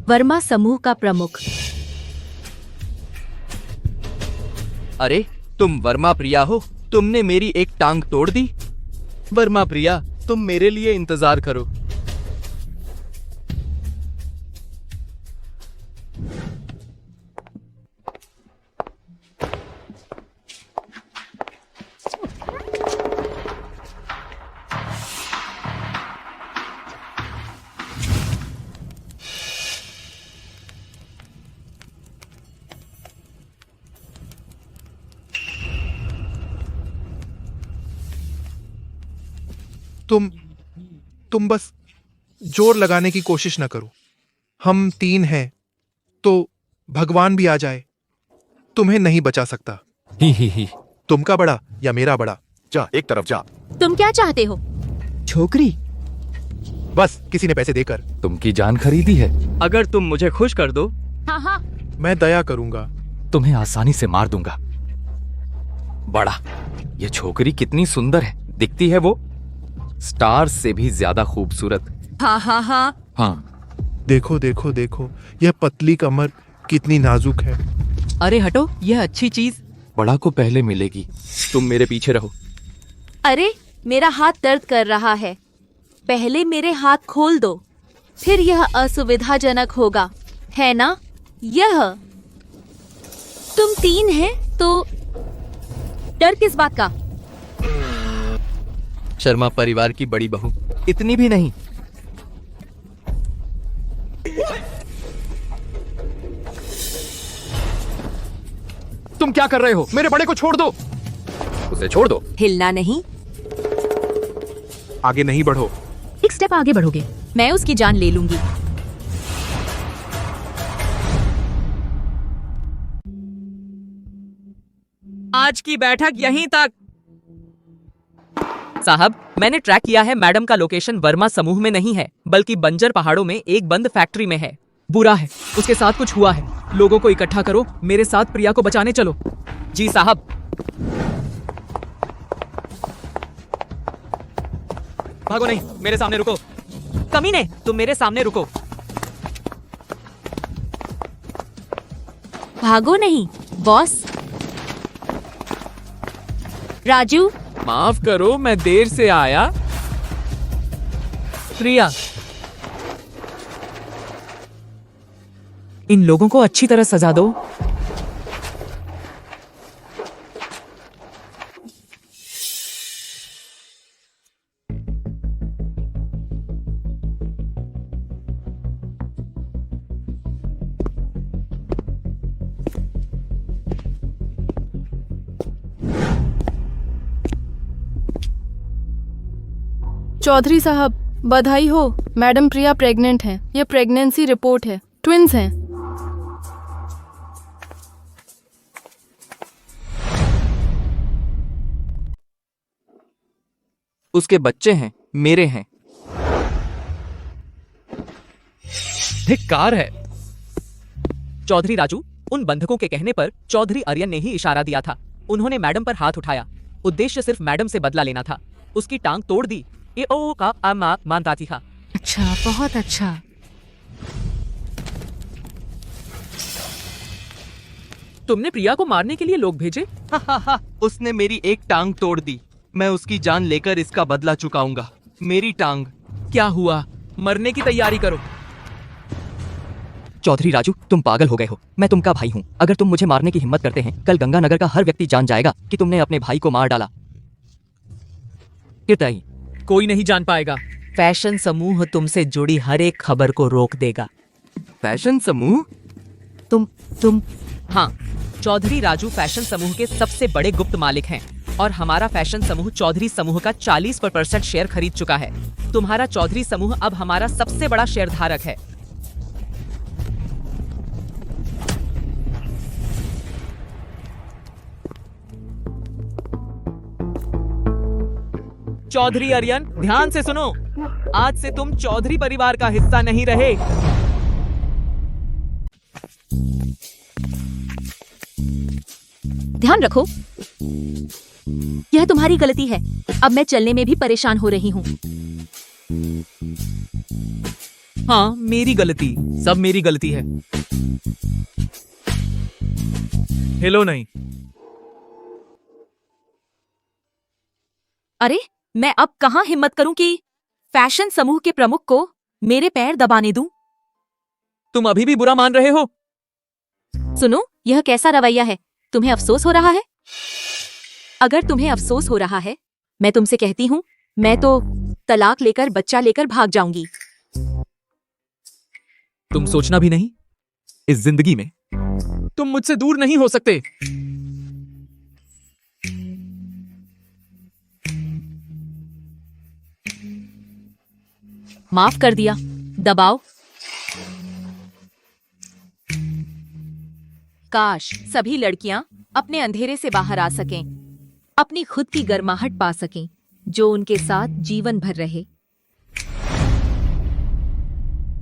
वर्मा समूह का प्रमुख। अरे तुम वर्मा प्रिया हो? तुमने मेरी एक टांग तोड़ दी। वर्मा प्रिया, तुम मेरे लिए इंतजार करो। तुम बस जोर लगाने की कोशिश न करो। हम 3 हैं तो भगवान भी आ जाए, तुम्हें नहीं बचा सकता। ही। तुमका बड़ा या मेरा बड़ा? जा एक तरफ जा। तुम क्या चाहते हो? छोकरी? बस किसी ने पैसे देकर तुमकी जान खरीदी है। अगर तुम मुझे खुश कर दो। हाँ, मैं दया करूंगा। तुम्हें आसानी से मार दूंगा। बड़ा, ये छोकरी कितनी सुंदर है। दिखती है वो स्टार से भी ज्यादा खूबसूरत। हाँ। देखो देखो देखो, यह पतली कमर कितनी नाजुक है। अरे हटो, यह अच्छी चीज बड़ा को पहले मिलेगी। तुम मेरे पीछे रहो। अरे मेरा हाथ दर्द कर रहा है। पहले मेरे हाथ खोल दो, फिर यह असुविधाजनक होगा, है ना? यह तुम 3 हैं तो डर किस बात का? शर्मा परिवार की बड़ी बहू, इतनी भी नहीं। तुम क्या कर रहे हो? मेरे बड़े को छोड़ दो। उसे छोड़ दो। हिलना नहीं। आगे नहीं बढ़ो। एक स्टेप आगे बढ़ोगे, मैं उसकी जान ले लूंगी। आज की बैठक यहीं तक। साहब, मैंने ट्रैक किया है, मैडम का लोकेशन वर्मा समूह में नहीं है, बल्कि बंजर पहाड़ों में एक बंद फैक्ट्री में है। बुरा है, उसके साथ कुछ हुआ है। लोगों को इकट्ठा करो, मेरे साथ प्रिया को बचाने चलो। जी साहब। भागो नहीं, मेरे सामने रुको। कमीने, तुम मेरे सामने रुको। भागो नहीं बॉस। राजू, माफ करो, मैं देर से आया। प्रिया, इन लोगों को अच्छी तरह सजा दो। चौधरी साहब, बधाई हो। मैडम प्रिया प्रेग्नेंट हैं। ये प्रेगनेंसी रिपोर्ट है, ट्विंस हैं। उसके बच्चे हैं, मेरे हैं। धिक्कार है। चौधरी राजू, उन बंधकों के कहने पर चौधरी आर्यन ने ही इशारा दिया था। उन्होंने मैडम पर हाथ उठाया। उद्देश्य सिर्फ मैडम से बदला लेना था। उसकी टांग तोड़ दी। ये ओ का अम्मा मानता था। अच्छा, बहुत अच्छा। तुमने प्रिया को मारने के लिए लोग भेजे? उसने मेरी एक टांग तोड़ दी। मैं उसकी जान लेकर इसका बदला चुकाऊंगा। मेरी टांग। क्या हुआ? मरने की तैयारी करो। चौधरी राजू, तुम पागल हो गए हो। मैं तुमका भाई हूँ। अगर तुम मुझे मारने की हिम्मत करते हैं, कल गंगानगर का हर व्यक्ति जान जाएगा कि तुमने अपने भाई को मार डाला। किरताई, कोई नहीं जान पाएगा। फैशन समूह तुमसे जुड़ी हर एक खबर को रोक देगा। फैशन समूह? तुम हाँ, चौधरी राजू फैशन समूह के सबसे बड़े गुप्त मालिक हैं और हमारा फैशन समूह चौधरी समूह का 40% शेयर खरीद चुका है। तुम्हारा चौधरी समूह अब हमारा सबसे बड़ा शेयरधारक है। चौधरी आर्यन, ध्यान से सुनो। आज से तुम चौधरी परिवार का हिस्सा नहीं रहे। ध्यान रखो, यह तुम्हारी गलती है। अब मैं चलने में भी परेशान हो रही हूँ। हाँ, मेरी गलती, सब मेरी गलती है। हिलो नहीं। अरे, मैं अब कहाँ हिम्मत करूं कि फैशन समूह के प्रमुख को मेरे पैर दबाने दूं? तुम अभी भी बुरा मान रहे हो? सुनो, यह कैसा रवैया है? तुम्हें अफसोस हो रहा है? अगर तुम्हें अफसोस हो रहा है, मैं तुमसे कहती हूँ, मैं तो तलाक लेकर बच्चा लेकर भाग जाऊंगी। तुम सोचना भी नहीं, इस जिंदगी में तुम मुझसे दूर नहीं हो सकते। माफ कर दिया, दबाओ। काश सभी लड़कियां अपने अंधेरे से बाहर आ सकें, अपनी खुद की गर्माहट पा सकें, जो उनके साथ जीवन भर रहे।